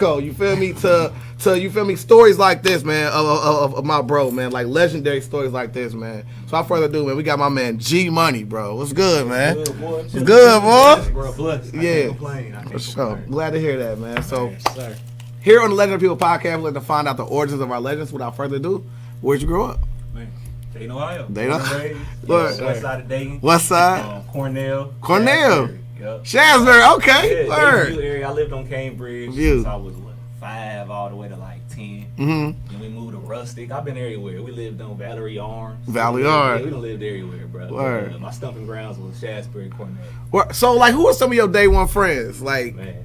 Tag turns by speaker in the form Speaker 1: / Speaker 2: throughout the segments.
Speaker 1: Go, you feel me? To you feel me? Stories like this, man, of my bro, man, like legendary stories like this, man. So without further ado, man, we got my man G Money, bro. What's good, man?
Speaker 2: What's good, boy?
Speaker 1: What's good, boy?
Speaker 2: Bro, blessed. I
Speaker 1: Yeah,
Speaker 2: can't complain. I can't
Speaker 1: for sure.
Speaker 2: complain.
Speaker 1: Glad to hear that, man. So
Speaker 2: Sir.
Speaker 1: here on the Legendary People podcast, we like to find out the origins of our legends. Without further ado, where'd you grow up?
Speaker 2: Man, Dayton, Ohio.
Speaker 1: Dayton?
Speaker 2: West side of Dayton.
Speaker 1: West side?
Speaker 2: Cornell.
Speaker 1: Cornell.
Speaker 2: Yep.
Speaker 1: Shaftesbury, okay.
Speaker 2: Yeah,
Speaker 1: Word.
Speaker 2: View area. I lived on Cambridge since I was 5 all the way to like 10.
Speaker 1: Mm-hmm.
Speaker 2: Then we moved to Rustic. I've been everywhere. We lived on Valerie Arms.
Speaker 1: Valley
Speaker 2: Yeah,
Speaker 1: Arms.
Speaker 2: we done lived everywhere, bro.
Speaker 1: Word.
Speaker 2: My stumping grounds was Shaftesbury, Cornell.
Speaker 1: So, like, who are some of your day one friends? Like,
Speaker 2: Man.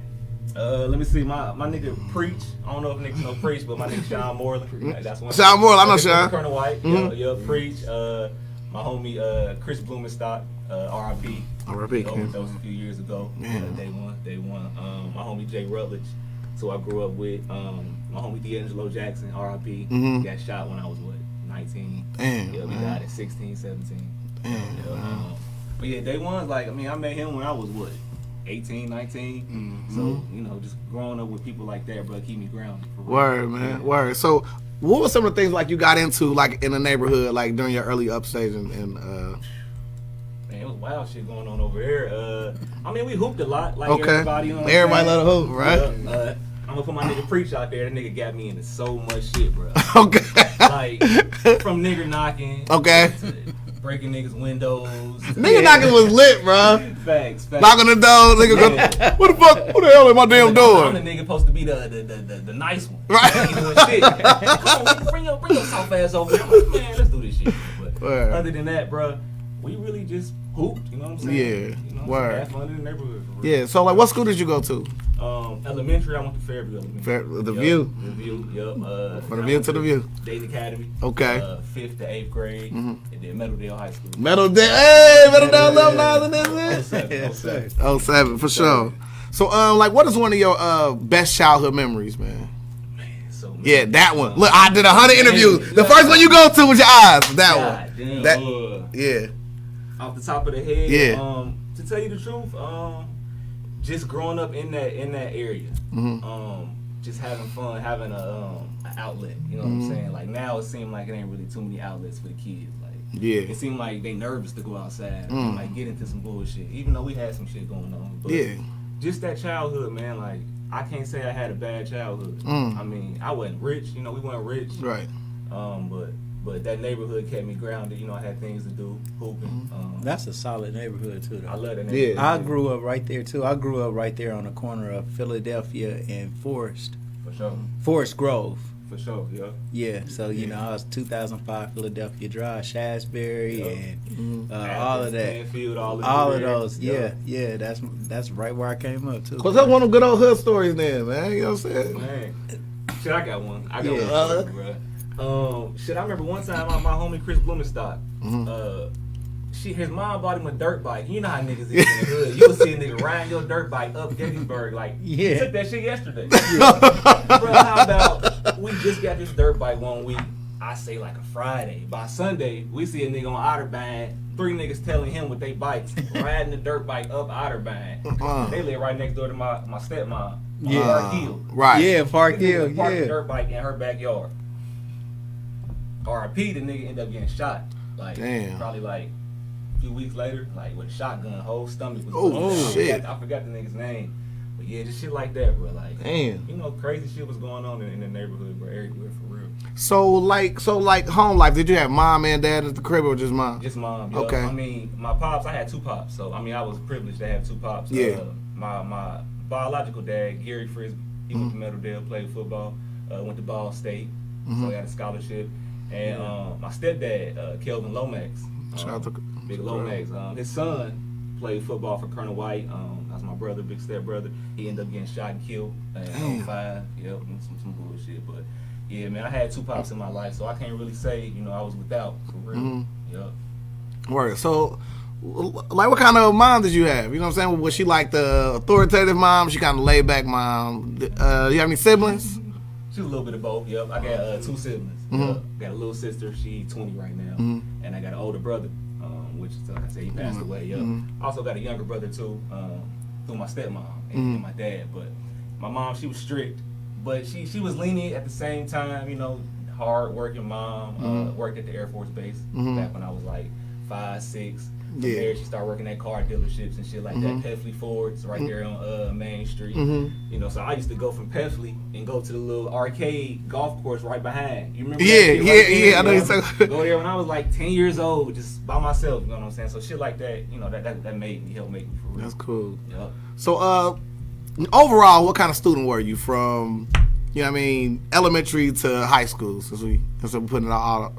Speaker 2: Let me see. My nigga Preach. I don't know if niggas know Preach, but my nigga Sean Moreland. That's one.
Speaker 1: Sean Moreland, I know Sean.
Speaker 2: Colonel White.
Speaker 1: Mm-hmm.
Speaker 2: Yeah, Preach. My homie Chris Blumenstock. R.I.P.
Speaker 1: R.I.P.
Speaker 2: That was a few years ago. Day one. My homie Jay Rutledge. So I grew up with my homie D'Angelo Jackson. R.I.P.
Speaker 1: Mm-hmm.
Speaker 2: Got shot when I was 19.
Speaker 1: Damn,
Speaker 2: Yeah, we
Speaker 1: man.
Speaker 2: died at 16, 17.
Speaker 1: Damn,
Speaker 2: Yeah, but yeah, day one's like, I mean, I met him when I was 18, 19.
Speaker 1: Mm-hmm.
Speaker 2: So, just growing up with people like that, bro, keep me grounded. For real.
Speaker 1: Word, man.
Speaker 2: Yeah.
Speaker 1: Word. So, what were some of the things like you got into like in the neighborhood, like during your early upstage and
Speaker 2: Man, it was wild shit going on over here. I mean, we hooped a lot, like
Speaker 1: okay.
Speaker 2: everybody. You know what I'm
Speaker 1: Everybody
Speaker 2: saying?
Speaker 1: let it hoop, right?
Speaker 2: Yeah, I'm gonna put my nigga Preach out there. That nigga got me into so much shit, bro.
Speaker 1: Okay.
Speaker 2: Like, from nigger knocking.
Speaker 1: Okay.
Speaker 2: To breaking niggas' windows.
Speaker 1: Nigga knocking was lit, bro.
Speaker 2: Facts.
Speaker 1: Knock on the door, nigga go, what the fuck? What the hell am I damn
Speaker 2: I'm
Speaker 1: doing?
Speaker 2: the nigga supposed to be the nice one.
Speaker 1: Right.
Speaker 2: Ain't doing shit. Come on, bring your soft ass over here. I'm like, man, let's do this shit. But
Speaker 1: Word.
Speaker 2: other than that, bro, we really just hooped. You know what I'm saying?
Speaker 1: Yeah. Word.
Speaker 2: Had fun in the neighborhood. For real.
Speaker 1: Yeah. So, like, what school did you go to?
Speaker 2: Elementary, I went to Fairview Elementary.
Speaker 1: The View.
Speaker 2: The View, yep.
Speaker 1: From the View to the View.
Speaker 2: Dayton Academy.
Speaker 1: Okay.
Speaker 2: 5th to 8th grade. And then Meadowdale High School.
Speaker 1: Meadowdale. Hey, Meadowdale alumni in this.
Speaker 2: 07.
Speaker 1: 07, for sure. So, like, what is one of your best childhood memories, man?
Speaker 2: So,
Speaker 1: Yeah, that one. Look, I did 100 interviews. The first one you go to was your eyes. That one.
Speaker 2: Damn,
Speaker 1: That. Yeah.
Speaker 2: Off the top of the head,
Speaker 1: Yeah.
Speaker 2: to tell you the truth, just growing up in that area, just having fun, having an outlet. You know what I'm saying? Like now, it seems like it ain't really too many outlets for the kids. Like
Speaker 1: Yeah.
Speaker 2: it seemed like they nervous to go outside, and, like get into some bullshit. Even though we had some shit going on, but
Speaker 1: Yeah.
Speaker 2: just that childhood, man. Like I can't say I had a bad childhood. I mean, I wasn't rich. You know, we weren't rich.
Speaker 1: Right.
Speaker 2: But that neighborhood kept me grounded. You know, I had things to do, hooping.
Speaker 3: That's a solid neighborhood too,
Speaker 2: I
Speaker 3: though.
Speaker 2: love that neighborhood.
Speaker 1: Yeah.
Speaker 3: I grew up right there too. I grew up right there on the corner of Philadelphia and Forest Grove.
Speaker 2: For sure, yeah.
Speaker 3: Yeah, so you know, I was 2005 Philadelphia Drive, Shaftesbury, and all of that.
Speaker 2: Stanfield, all
Speaker 3: Of those, yeah, that's right where I came up too.
Speaker 1: Cause that's one of them good old hood stories, then, man. You know what I'm saying?
Speaker 2: Man, shit, I got one. I got
Speaker 3: Yeah.
Speaker 2: one, bro. Shit, I remember one time my homie Chris Blumenstock. His mom bought him a dirt bike. You know how niggas is in the hood. You would see a nigga riding your dirt bike up Gettysburg. Like, he
Speaker 3: Yeah.
Speaker 2: took that shit yesterday. Bro, how about we just got this dirt bike one week? I say like a Friday. By Sunday, we see a nigga on Otterbein. 3 niggas telling him with they bikes, riding the dirt bike up Otterbein. They live right next door to my stepmom.
Speaker 3: Yeah.
Speaker 2: Park Hill.
Speaker 1: Right.
Speaker 3: Yeah, Park
Speaker 2: This
Speaker 3: Hill,
Speaker 2: nigga parked the
Speaker 3: yeah.
Speaker 2: dirt bike in her backyard. R.I.P. The nigga ended up getting shot. Like,
Speaker 1: Damn.
Speaker 2: probably like a few weeks later, like with a shotgun, whole stomach was
Speaker 1: Oh,
Speaker 2: bleeding.
Speaker 1: shit.
Speaker 2: I forgot the nigga's name. But yeah, just shit like that, bro. Like,
Speaker 1: Damn.
Speaker 2: you know, crazy shit was going on in the neighborhood, bro. Everywhere, for real.
Speaker 1: So like home life, did you have mom and dad at the crib or just mom?
Speaker 2: Just mom. Yo.
Speaker 1: Okay.
Speaker 2: I mean, my pops, I had 2 pops. So, I mean, I was privileged to have 2 pops.
Speaker 1: Yeah.
Speaker 2: My biological dad, Gary Frisbee, he went to Meadowdale, played football, went to Ball State, so he had a scholarship. And my stepdad, Kelvin Lomax,
Speaker 1: Shout out to
Speaker 2: Big Lomax, his son played football for Colonel White. That's my brother, big step brother. He ended up getting shot and killed in 05. Yep, some bullshit. But yeah, man, I had 2 pops in my life, so I can't really say, you know, I was without, for real. Yep.
Speaker 1: Word. So, like, what kind of mom did you have? You know what I'm saying? Was she like the authoritative mom? She kind of laid back mom? You have any siblings?
Speaker 2: She was a little bit of both. Yep. I got 2 siblings. Yep. Got a little sister. She 20 right now, and I got an older brother, which like I said, he passed away. Yep. Also got a younger brother too, through my stepmom and my dad. But my mom, she was strict. but she was lenient at the same time. You know, hard working mom. Worked at the Air Force Base back when I was like 5, 6. From there, she started working at car dealerships and shit like that. Peffley Fords, right there on Main Street. You know, so I used to go from Peffley and go to the little arcade golf course right behind. You remember?
Speaker 1: Yeah. I know you're talking.
Speaker 2: Go there when I was like 10 years old, just by myself. You know what I'm saying? So shit like that, you know, that helped make me for real.
Speaker 1: That's cool.
Speaker 2: Yep.
Speaker 1: So, overall, what kind of student were you from? You know what I mean, elementary to high school, since we're putting it all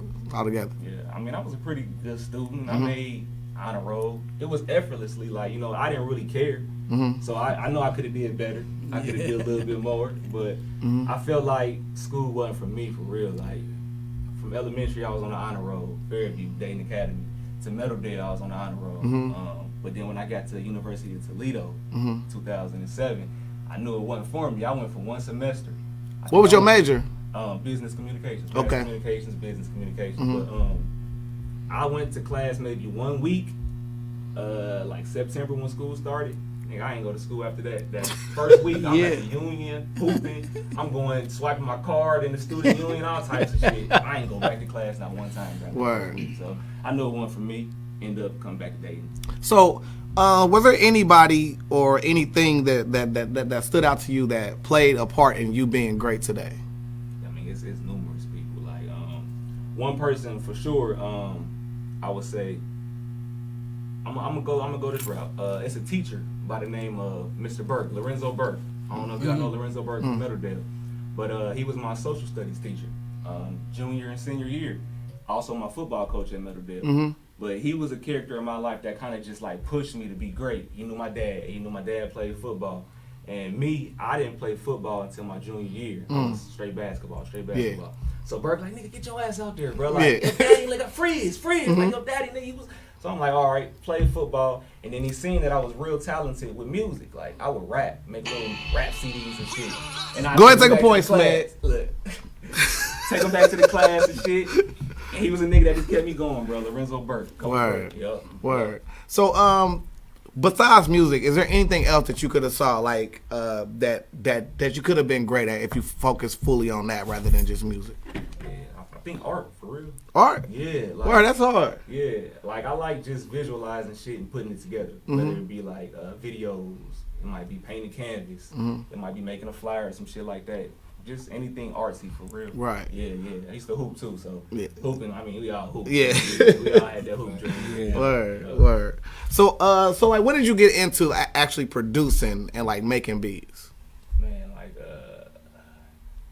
Speaker 1: together.
Speaker 2: Yeah, I mean, I was a pretty good student. I made honor roll. It was effortlessly, like, you know, I didn't really care. So I know I could have did better. I could have did a little bit more, but I felt like school wasn't for me for real. Like, from elementary, I was on the honor roll. Fairview, Dayton Academy. To Meadowdale, I was on the honor roll. But then when I got to University of Toledo, 2007, I knew it wasn't for me. I went for one semester.
Speaker 1: What was your major?
Speaker 2: Business communications.
Speaker 1: Okay.
Speaker 2: Business communications. But I went to class maybe 1 week, like September when school started. And I ain't go to school after that. That first week, I'm at the union, hooping. I'm going, swiping my card in the student union, all types of shit. I ain't go back to class not one time.
Speaker 1: Word.
Speaker 2: So I knew it wasn't for me. Ended up coming back to Dayton.
Speaker 1: So, was there anybody or anything that stood out to you that played a part in you being great today?
Speaker 2: I mean, it's numerous people. Like, one person for sure, I would say, I'm gonna go this route. It's a teacher by the name of Mr. Burke, Lorenzo Burke. I don't know if y'all know Lorenzo Burke from Meadowdale, but he was my social studies teacher, junior and senior year. Also my football coach at Meadowdale. But he was a character in my life that kind of just like pushed me to be great. He knew my dad. He knew my dad played football. And me, I didn't play football until my junior year. I was straight basketball. Yeah. So Burke like, nigga, get your ass out there, bro. Like, your daddy, like, freeze. Like, your daddy, nigga, he was. So I'm like, all right, play football. And then he seen that I was real talented with music. Like, I would rap, make little rap CDs and shit. And I
Speaker 1: go ahead and take a point, SMED.
Speaker 2: Look, take him back to the class and shit. And he was a nigga that just kept me going, bro. Lorenzo Burke.
Speaker 1: Word.
Speaker 2: Yep.
Speaker 1: Word. So, besides music, is there anything else that you could have saw, like, that you could have been great at if you focused fully on that rather than just music?
Speaker 2: Yeah, I think art, for real.
Speaker 1: Art?
Speaker 2: Yeah. Like,
Speaker 1: Word, that's hard.
Speaker 2: Yeah. Like, I like just visualizing shit and putting it together. Whether it be, like, videos, it might be painting canvas, it might be making a flyer or some shit like that. Just anything artsy for real.
Speaker 1: Right.
Speaker 2: Yeah. I used to hoop too, so hooping. I mean, we all hoop.
Speaker 1: Yeah.
Speaker 2: We all had that hoop dream. Yeah.
Speaker 1: Word. So like, when did you get into actually producing and like making beats?
Speaker 2: Man, like,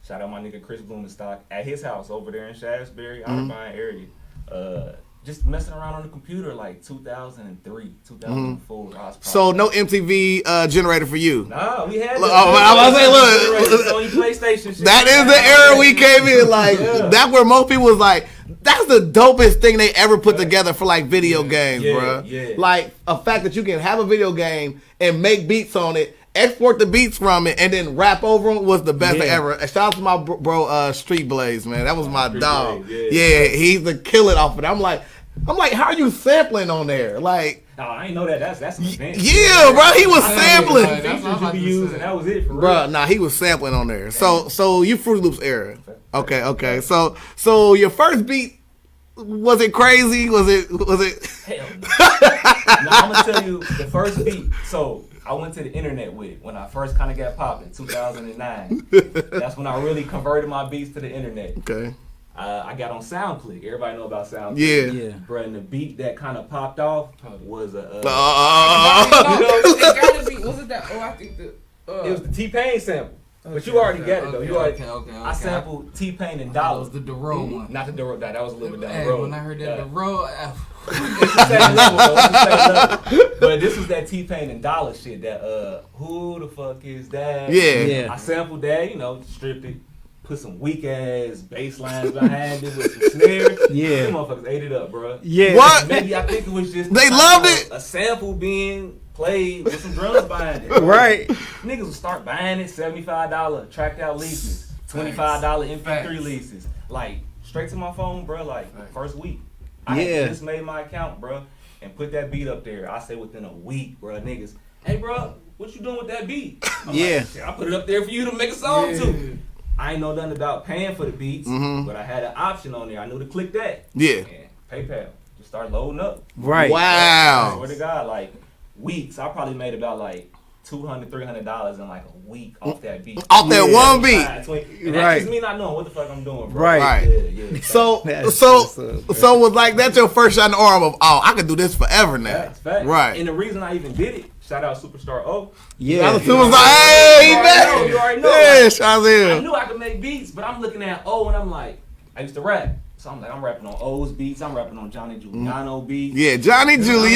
Speaker 2: shout out my nigga Chris Blumenstock at his house over there in Shaftesbury, Otterbein area. Just messing around on the computer like 2003, 2004.
Speaker 1: So no MTV generator for you?
Speaker 2: Nah, we had.
Speaker 1: I was saying, look,
Speaker 2: PlayStation. Shit.
Speaker 1: That is the era we came in. Like that's where most people was like, that's the dopest thing they ever put together for like video games, bro. Yeah. Like a fact that you can have a video game and make beats on it, export the beats from it, and then rap over them was the best thing ever. Shout out to my bro Street Blaze, man. That was my dog. Yeah, he's the kill it off of it. I'm like, how are you sampling on there? Like,
Speaker 2: no, I ain't know that. That's an event.
Speaker 1: Yeah, bro, he was sampling.
Speaker 2: And that was it for real.
Speaker 1: Bro, nah, he was sampling on there. So you Fruity Loops era. Okay. So your first beat, was it crazy? Was it?
Speaker 2: Hell no. Now I'm gonna tell you the first beat. So I went to the internet with it when I first kind of got popping, 2009. That's when I really converted my beats to the internet.
Speaker 1: Okay.
Speaker 2: I got on SoundClick. Everybody know about SoundClick.
Speaker 1: Yeah.
Speaker 2: Bro, and the beat that kind of popped off was a.
Speaker 4: It gotta be. Was it that? Oh, I think the.
Speaker 2: It was the T-Pain sample. But you already got it though. You already. I sampled T-Pain and Dollar.
Speaker 4: That was the DeRoe one.
Speaker 2: Not the DeRoe. That was a little bit down the road.
Speaker 4: When I heard that DeRoe.
Speaker 2: It's the same level, though. It's the same level. But this was that T-Pain and Dollar shit. That who the fuck is that?
Speaker 1: Yeah.
Speaker 2: I sampled that. You know, stripped it. Put some weak ass bass lines behind it with some snares.
Speaker 3: Yeah.
Speaker 2: Them motherfuckers ate it up, bro.
Speaker 3: Yeah.
Speaker 1: What?
Speaker 2: Maybe I think it was just
Speaker 1: they loved it.
Speaker 2: A sample being played with some drums behind it.
Speaker 3: Right.
Speaker 2: Niggas would start buying it, $75 tracked out leases, $25 MP3 leases. Like straight to my phone, bro. Like first week. I had just made my account, bro, and put that beat up there. I say within a week, bro. Niggas hey, bro, what you doing with that beat? I'm
Speaker 3: Yeah.
Speaker 2: like, shit, I put it up there for you to make a song to. I ain't know nothing about paying for the beats, but I had an option on there. I knew to click that.
Speaker 1: Yeah.
Speaker 2: And PayPal. Just start loading up.
Speaker 3: Right.
Speaker 1: Wow.
Speaker 2: I swear to God, like weeks, I probably made about like $200, $300 in like a week off that beat.
Speaker 1: Off that one beat.
Speaker 2: And that's just me not knowing what the fuck I'm doing, bro.
Speaker 3: Right.
Speaker 2: Yeah.
Speaker 1: So
Speaker 3: That's
Speaker 1: was like that's your first shot in the arm of I could do this forever now.
Speaker 2: That's fact.
Speaker 1: Right.
Speaker 2: And the reason I even did it, shout out Superstar O.
Speaker 3: Yeah.
Speaker 1: I was like, hey,
Speaker 2: You already know.
Speaker 1: yeah,
Speaker 2: Like,
Speaker 1: shout out
Speaker 2: I
Speaker 1: to him.
Speaker 2: knew I could make beats, but I'm looking at O and I'm like, I used to rap. So I'm like, I'm rapping on O's beats. I'm rapping on Johnny Giuliano beats.
Speaker 1: Yeah, Johnny Giuliano.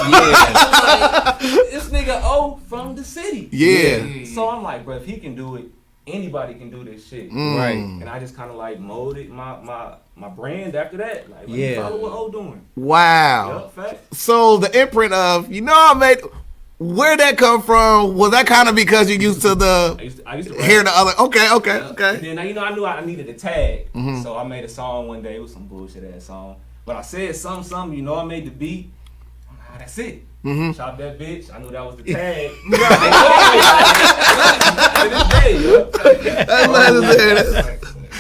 Speaker 3: Yeah.
Speaker 2: Like, this nigga O from the city.
Speaker 1: Yeah.
Speaker 2: So I'm like, bro, if he can do it, anybody can do this shit.
Speaker 3: Right.
Speaker 2: And I just kind of like molded my brand after that. Like, let me follow what O doing.
Speaker 1: Wow.
Speaker 2: Yup, fact.
Speaker 1: So the imprint of I made. Where'd that come from? Was that kind of because you used to
Speaker 2: I used to rap.
Speaker 1: hear the other? Okay.
Speaker 2: And then I knew I needed a tag, so I made a song one day. It was some bullshit ass song, but I said something. I made the beat. I'm like, that's it. Chop that bitch. I knew that was the tag.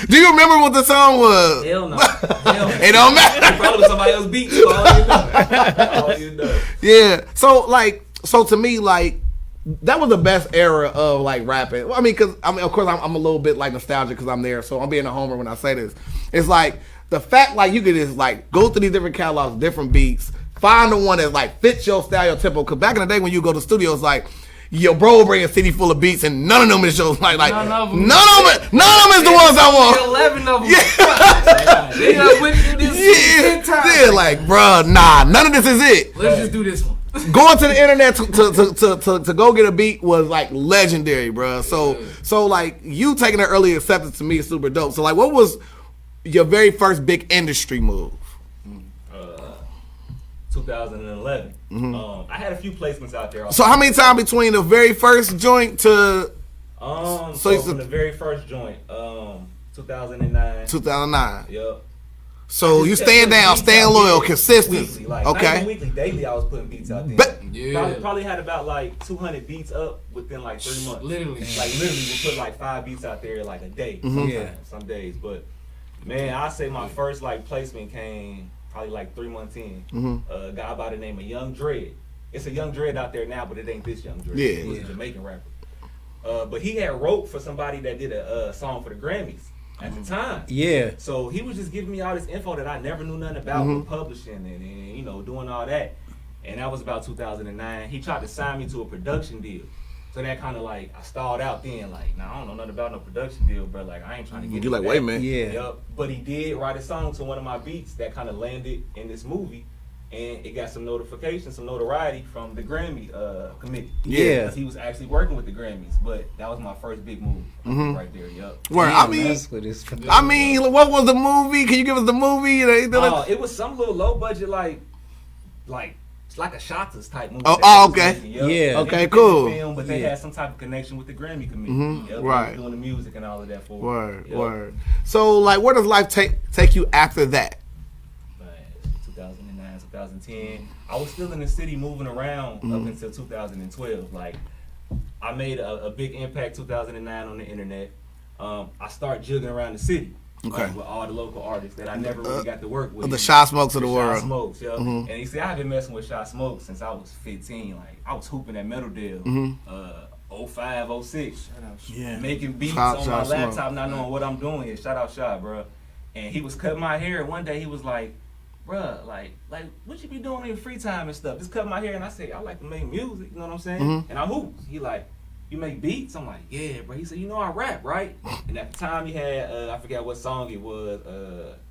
Speaker 1: Do you remember what the song was?
Speaker 2: Hell no. It
Speaker 1: don't matter.
Speaker 2: It probably was somebody else's beat. So I don't even know.
Speaker 1: Yeah. So to me, like, that was the best era of like rapping. Well, I mean, of course, I'm a little bit like nostalgic because I'm there, so I'm being a homer when I say this. It's like the fact like you could just like go through these different catalogs, different beats, find the one that like fits your style, your tempo. Because back in the day when you go to studios, like your bro will bring a CD full of beats and none of them is yours. Like
Speaker 4: None of them.
Speaker 1: none of them is the ones I want.
Speaker 4: 11 of them.
Speaker 1: Yeah.
Speaker 4: They done went through this 10 times.
Speaker 1: Yeah, like, bruh, nah, none of this is it.
Speaker 4: Let's just do this one.
Speaker 1: Going to the internet to go get a beat was like legendary, bruh. So like you taking an early acceptance to me is super dope. So like, what was your very first big industry move?
Speaker 2: 2011. I had a few placements out there.
Speaker 1: So how many times between the very first joint to
Speaker 2: so from the very first joint, 2009.
Speaker 1: 2009?
Speaker 2: Yep.
Speaker 1: So you staying down, staying loyal, consistent.
Speaker 2: Weekly, like,
Speaker 1: Okay.
Speaker 2: not even weekly, daily. I was putting beats out there.
Speaker 4: Yeah.
Speaker 2: Probably had about like 200 beats up within like 3 months.
Speaker 4: Literally.
Speaker 2: Like literally, we'll put like 5 beats out there like a day. Some days. But man, I say my first like placement came probably like 3 months in. A guy by the name of Young Dread. It's a Young Dread out there now, but it ain't this Young Dread.
Speaker 1: Yeah.
Speaker 2: It was a Jamaican rapper. But he had wrote for somebody that did a song for the Grammys at the time.
Speaker 3: Yeah.
Speaker 2: So he was just giving me all this info that I never knew nothing about with publishing and doing all that. And that was about 2009. He tried to sign me to a production deal. So that kind of like, I stalled out then, like, nah, I don't know nothing about no production deal, bro. Like, I ain't trying to get
Speaker 1: You like,
Speaker 2: into
Speaker 1: wait,
Speaker 2: that.
Speaker 1: man.
Speaker 3: Yeah.
Speaker 2: Yep. But he did write a song to one of my beats that kind of landed in this movie. And it got some notification, some notoriety from the Grammy committee.
Speaker 3: Yeah.
Speaker 2: 'Cause he was actually working with the Grammys. But that was my first big move right there, yep.
Speaker 1: Where
Speaker 3: Damn, that's what it's for.
Speaker 1: I mean, what was the movie? Can you give us the movie?
Speaker 2: It was some little low budget, like it's like a Shotas type movie.
Speaker 1: Oh, okay.
Speaker 3: Yeah.
Speaker 1: Okay,
Speaker 2: They
Speaker 1: cool.
Speaker 2: film, but they had some type of connection with the Grammy committee. Yep,
Speaker 1: right.
Speaker 2: Doing the music and all of that for
Speaker 1: Word,
Speaker 2: yep.
Speaker 1: word. So, like, where does life take you after that?
Speaker 2: Man, 2009, 2010. I was still in the city moving around up until 2012. Like, I made a big impact 2009 on the internet. I started jugging around the city.
Speaker 1: Okay.
Speaker 2: Like, with all the local artists that I never really got to work with.
Speaker 1: The Shy Smokes of the
Speaker 2: Shy
Speaker 1: world.
Speaker 2: Smokes, yeah. And you see, I've been messing with Shy Smokes since I was 15. Like, I was hooping at Metal Deal, 05, 06.
Speaker 1: Yeah.
Speaker 2: Making beats
Speaker 1: Shout
Speaker 2: on
Speaker 1: Shy
Speaker 2: my
Speaker 1: Smoke.
Speaker 2: laptop, not knowing what I'm doing. Yeah, shout out Shy, bro. And he was cutting my hair. One day he was like, bruh, like what you be doing in your free time and stuff? Just cut my hair. And I said, I like to make music, you know what I'm saying? And I hoop. He like, you make beats? I'm like, yeah, bro. He said, you know I rap, right? And at the time he had, I forgot what song it was.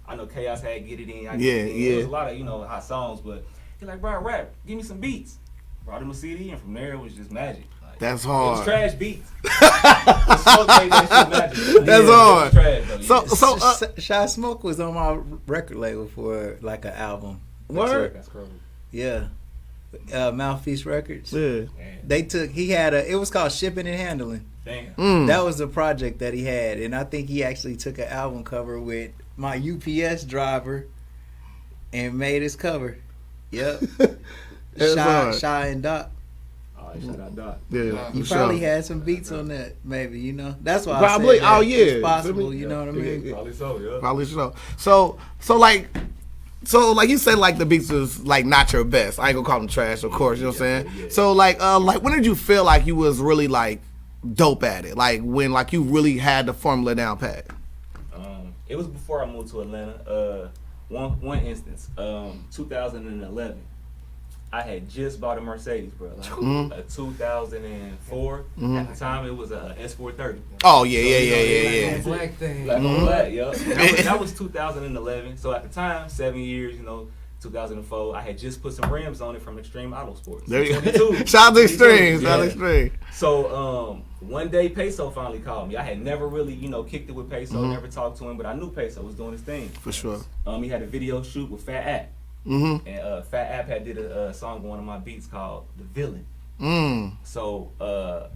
Speaker 2: I know Chaos had Get It In. I Get It In. There was a lot of, hot songs, but he like, bro, I rap. Give me some beats. Brought him a CD, and from there it was just magic. Like,
Speaker 1: That's
Speaker 2: it
Speaker 1: hard.
Speaker 2: was trash beats. The Smoke made that shit magic.
Speaker 1: That's
Speaker 2: Yeah,
Speaker 1: hard.
Speaker 2: it was trash, though, yeah.
Speaker 1: So,
Speaker 3: Shy Smoke was on my record label for like an album.
Speaker 1: word?
Speaker 2: That's crazy.
Speaker 3: Yeah. Mouthpiece Records.
Speaker 1: Yeah.
Speaker 2: Man,
Speaker 3: It was called Shipping and Handling.
Speaker 2: damn.
Speaker 3: That was the project that he had. And I think he actually took an album cover with my UPS driver and made his cover. Yep.
Speaker 1: That's hard.
Speaker 3: Shy and Doc.
Speaker 2: Oh, shout out Doc.
Speaker 1: Yeah,
Speaker 3: You probably had some beats on that, maybe, you know. That's why
Speaker 1: probably.
Speaker 3: I said that.
Speaker 1: Yeah,
Speaker 3: It's possible, you know what I mean?
Speaker 2: Probably so, yeah.
Speaker 1: Probably so. So like you said, like the beats was like not your best. I ain't gonna call them trash, of course. You know what I'm saying?
Speaker 2: Yeah.
Speaker 1: So like when did you feel like you was really like dope at it? Like when like you really had the formula down pat?
Speaker 2: It was before I moved to Atlanta. One instance, 2011. I had just bought a Mercedes, bro. Like a 2004. At the time, it was a S430.
Speaker 1: Oh yeah.
Speaker 4: Black thing.
Speaker 2: Black on black, yup. That was 2011. So at the time, 7 years, 2004. I had just put some rims on it from Extreme Auto Sports.
Speaker 1: There you go. Shout out to Extreme. Shout out to Extreme.
Speaker 2: So one day, Peso finally called me. I had never really, kicked it with Peso, never talked to him, but I knew Peso was doing his thing.
Speaker 1: For sure.
Speaker 2: He had a video shoot with Fat App.
Speaker 1: Mm-hmm.
Speaker 2: And Fat App had did a song on one of my beats called The Villain. So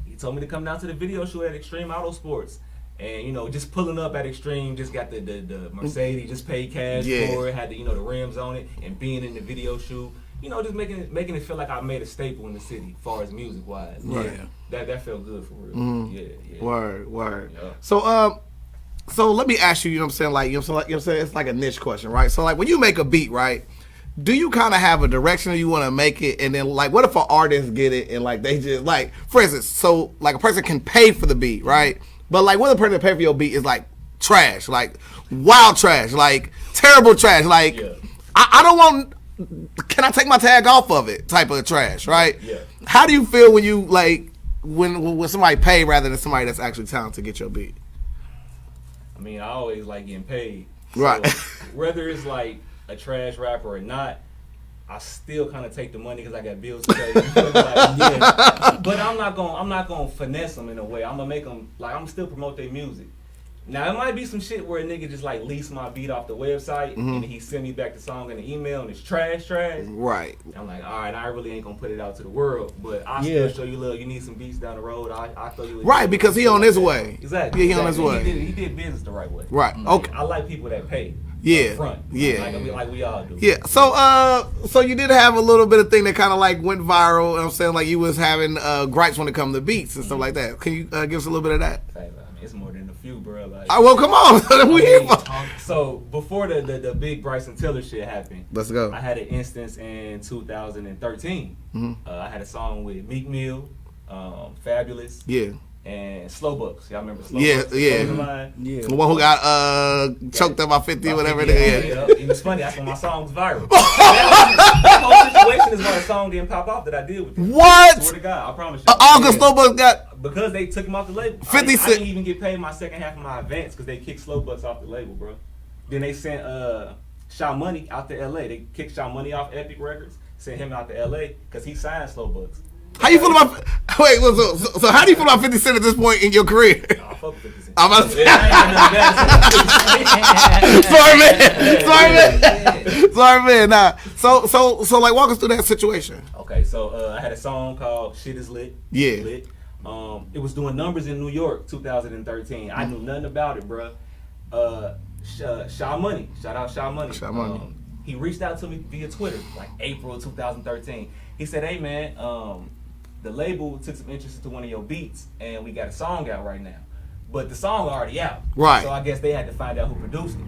Speaker 2: he told me to come down to the video shoot at Extreme Auto Sports. And just pulling up at Extreme, just got the Mercedes, just paid cash for it, had the the rims on it, and being in the video shoot, just making it feel like I made a staple in the city, as far as music wise.
Speaker 1: Yeah,
Speaker 2: that felt good for real. Yeah.
Speaker 1: Word.
Speaker 2: Yeah.
Speaker 1: So let me ask you, you know what I'm saying? Like, you know what I'm saying? It's like a niche question, right? So like when you make a beat, right? Do you kind of have a direction you want to make it, and then like, what if an artist get it and like they just like, for instance, so like a person can pay for the beat, right? But like, what the person that pay for your beat is like trash, like wild trash, like terrible trash, like I don't want. Can I take my tag off of it? Type of trash, right?
Speaker 2: Yeah.
Speaker 1: How do you feel when you like when somebody pay rather than somebody that's actually talented to get your beat?
Speaker 2: I mean, I always like getting paid, so
Speaker 1: right?
Speaker 2: Whether it's like a trash rapper or not, I still kind of take the money because I got bills to pay. But I'm not gonna finesse them in a way. I'm gonna make them like I'm still promote their music. Now it might be some shit where a nigga just like lease my beat off the website and he send me back the song in the email and it's trash.
Speaker 1: Right.
Speaker 2: I'm like, all right, I really ain't gonna put it out to the world, but I still show you love. You need some beats down the road. I throw you.
Speaker 1: Right, because he on his way.
Speaker 2: Exactly.
Speaker 1: Yeah, he on his way.
Speaker 2: He did business the right way.
Speaker 1: Right. Okay.
Speaker 2: I like people that pay.
Speaker 1: Yeah.
Speaker 2: Front.
Speaker 1: Yeah.
Speaker 2: Like we all do.
Speaker 1: Yeah. So you did have a little bit of thing that kind of like went viral. You know what I'm saying, like you was having gripes when it come to beats and stuff like that. Can you give us a little bit of that?
Speaker 2: I mean, it's more than a few, bro. Like,
Speaker 1: well, come on. We here for.
Speaker 2: So before the big Bryson Tiller shit happened,
Speaker 1: Let's go.
Speaker 2: I had an instance in 2013. I had a song with MEEK, Fabulous.
Speaker 1: Yeah.
Speaker 2: And Slow Bucks. Y'all remember Slow
Speaker 1: Yeah,
Speaker 2: Bucks?
Speaker 1: yeah. The one who got choked up by 50 or whatever it is.
Speaker 2: Yeah. It was funny. That's when my song was viral. That whole situation is why the song didn't pop off that I did with them.
Speaker 1: What?
Speaker 2: I swear to God, I promise you.
Speaker 1: August Slow Bucks got...
Speaker 2: Because they took him off the label.
Speaker 1: 50
Speaker 2: I didn't even get paid my second half of my advance because they kicked Slow Bucks off the label, bro. Then they sent Sha Money out to LA. They kicked Sha Money off Epic Records, sent him out to LA because he signed Slow Bucks.
Speaker 1: How you feel about... Wait, so how do you feel about 50 Cent at this point in your career?
Speaker 2: I fuck with 50 Cent.
Speaker 1: I'm about to say... Sorry, man. Nah. So like, walk us through that situation.
Speaker 2: Okay, so I had a song called Shit Is Lit.
Speaker 1: Yeah.
Speaker 2: Lit. It was doing numbers in New York, 2013. I knew nothing about it, bro. Sha Money. Shout out Sha Money.
Speaker 1: Sha Money.
Speaker 2: He reached out to me via Twitter, like April 2013. He said, hey, man, the label took some interest into one of your beats, and we got a song out right now. But the song already out.
Speaker 1: Right.
Speaker 2: So I guess they had to find out who produced it.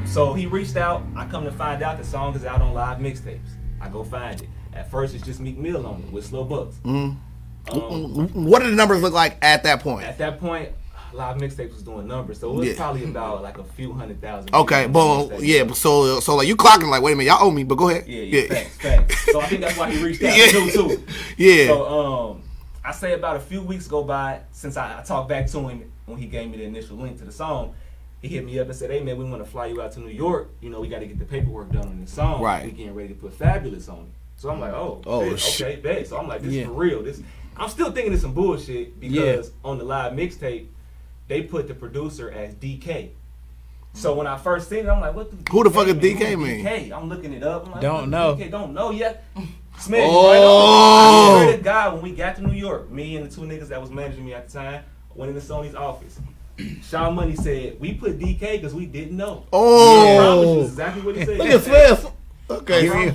Speaker 2: So he reached out. I come to find out the song is out on live mixtapes. I go find it. At first, it's just MEEK on it with Slow Bucks.
Speaker 1: What did the numbers look like at that point?
Speaker 2: At that point, live mixtapes was doing numbers, so it was probably about like a few 100,000.
Speaker 1: Okay, but yeah, so like you clocking like, wait a minute, y'all owe me, but go ahead.
Speaker 2: Yeah. Facts. So I think that's why he reached out too.
Speaker 1: Yeah.
Speaker 2: So I say about a few weeks go by since I talked back to him when he gave me the initial link to the song. He hit me up and said, hey man, we want to fly you out to New York. We got to get the paperwork done on this song.
Speaker 1: Right.
Speaker 2: We getting ready to put Fabulous on it. So I'm like, okay, bet. So I'm like, this is for real. I'm still thinking it's some bullshit because on the live mixtape, they put the producer as DK. So when I first seen it, I'm like,
Speaker 1: who the fuck is DK mean?
Speaker 2: DK. I'm looking it up. I'm like,
Speaker 3: don't know.
Speaker 2: DK don't know yet. SMED.
Speaker 1: Oh.
Speaker 2: I swear to God, when we got to New York, me and the two niggas that was managing me at the time went into Sony's office. Sha Money said, we put DK because we didn't know.
Speaker 1: Oh.
Speaker 2: I promise you, exactly what he said.
Speaker 1: Look at Smith. Okay.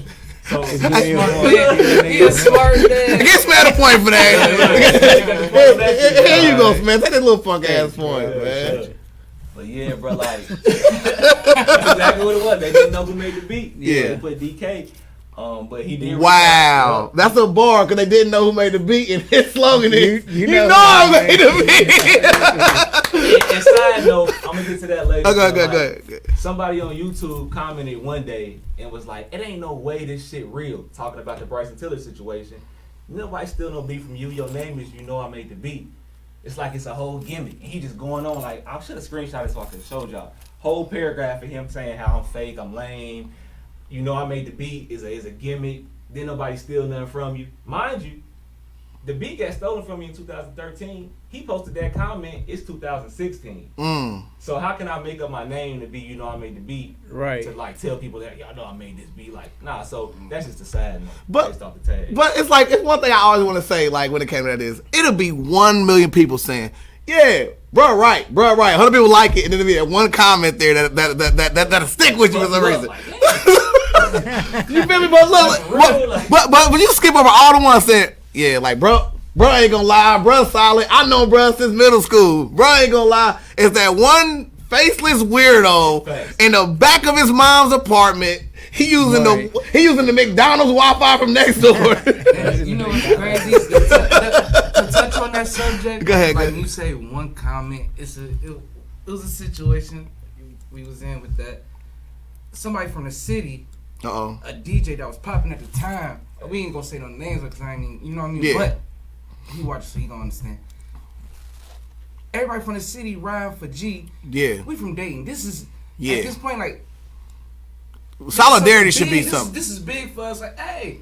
Speaker 2: So
Speaker 4: He a smart man.
Speaker 1: Get Smith a point for that. Here you go, Smith. Take that little punk ass point, man.
Speaker 2: But yeah, bro, like that's exactly what it was. They didn't know who made the beat.
Speaker 1: Yeah.
Speaker 2: They put DK. But he did.
Speaker 1: Wow, that's a bar because they didn't know who made the beat, and his slogan is "You know I made the beat."
Speaker 2: And side note, I'm gonna get to that later.
Speaker 1: Okay.
Speaker 2: Somebody on YouTube commented one day and was like, "It ain't no way this shit real." Talking about the Bryson Tiller situation. Nobody still no beat from you. Your name is You Know I Made the Beat. It's like it's a whole gimmick. And he just going on like I should have screenshot it so I could have showed y'all. Whole paragraph of him saying how I'm fake, I'm lame. You Know I Made the Beat is a gimmick. Then nobody steal nothing from you. Mind you, the beat got stolen from me in 2013. He posted that comment. It's 2016. So how can I make up my name to be You Know I Made the Beat?
Speaker 3: Right.
Speaker 2: To like tell people that y'all know I made this beat. Like nah. So that's just a side note.
Speaker 1: But
Speaker 2: based off the tag.
Speaker 1: But it's like it's one thing I always want to say. Like when it came to that is it'll be 1 million people saying, "Yeah, bro, right. 100 people like it," and then there'll be that one comment there that'll stick with you for some reason.
Speaker 2: Like,
Speaker 1: You feel me? But look, but you skip over all the ones saying, "Yeah, like bro ain't gonna lie, bro solid. I know bro since middle school. Bro ain't gonna lie." It's that one faceless weirdo in the back of his mom's apartment. He using the McDonald's Wi-Fi from next door.
Speaker 4: You know what's crazy? To touch on that subject,
Speaker 1: Go ahead.
Speaker 4: Like you say, one comment. It was a situation we was in with that. Somebody from the city, a DJ that was popping at the time. We ain't gonna say no names because I ain't even, you know what I mean.
Speaker 1: Yeah.
Speaker 4: But he watched, so he gonna understand. Everybody from the city riding for G.
Speaker 1: Yeah.
Speaker 4: We from Dayton. This is
Speaker 1: Yeah.
Speaker 4: at this point like.
Speaker 1: Solidarity should be something.
Speaker 4: This is big for us. Like, hey,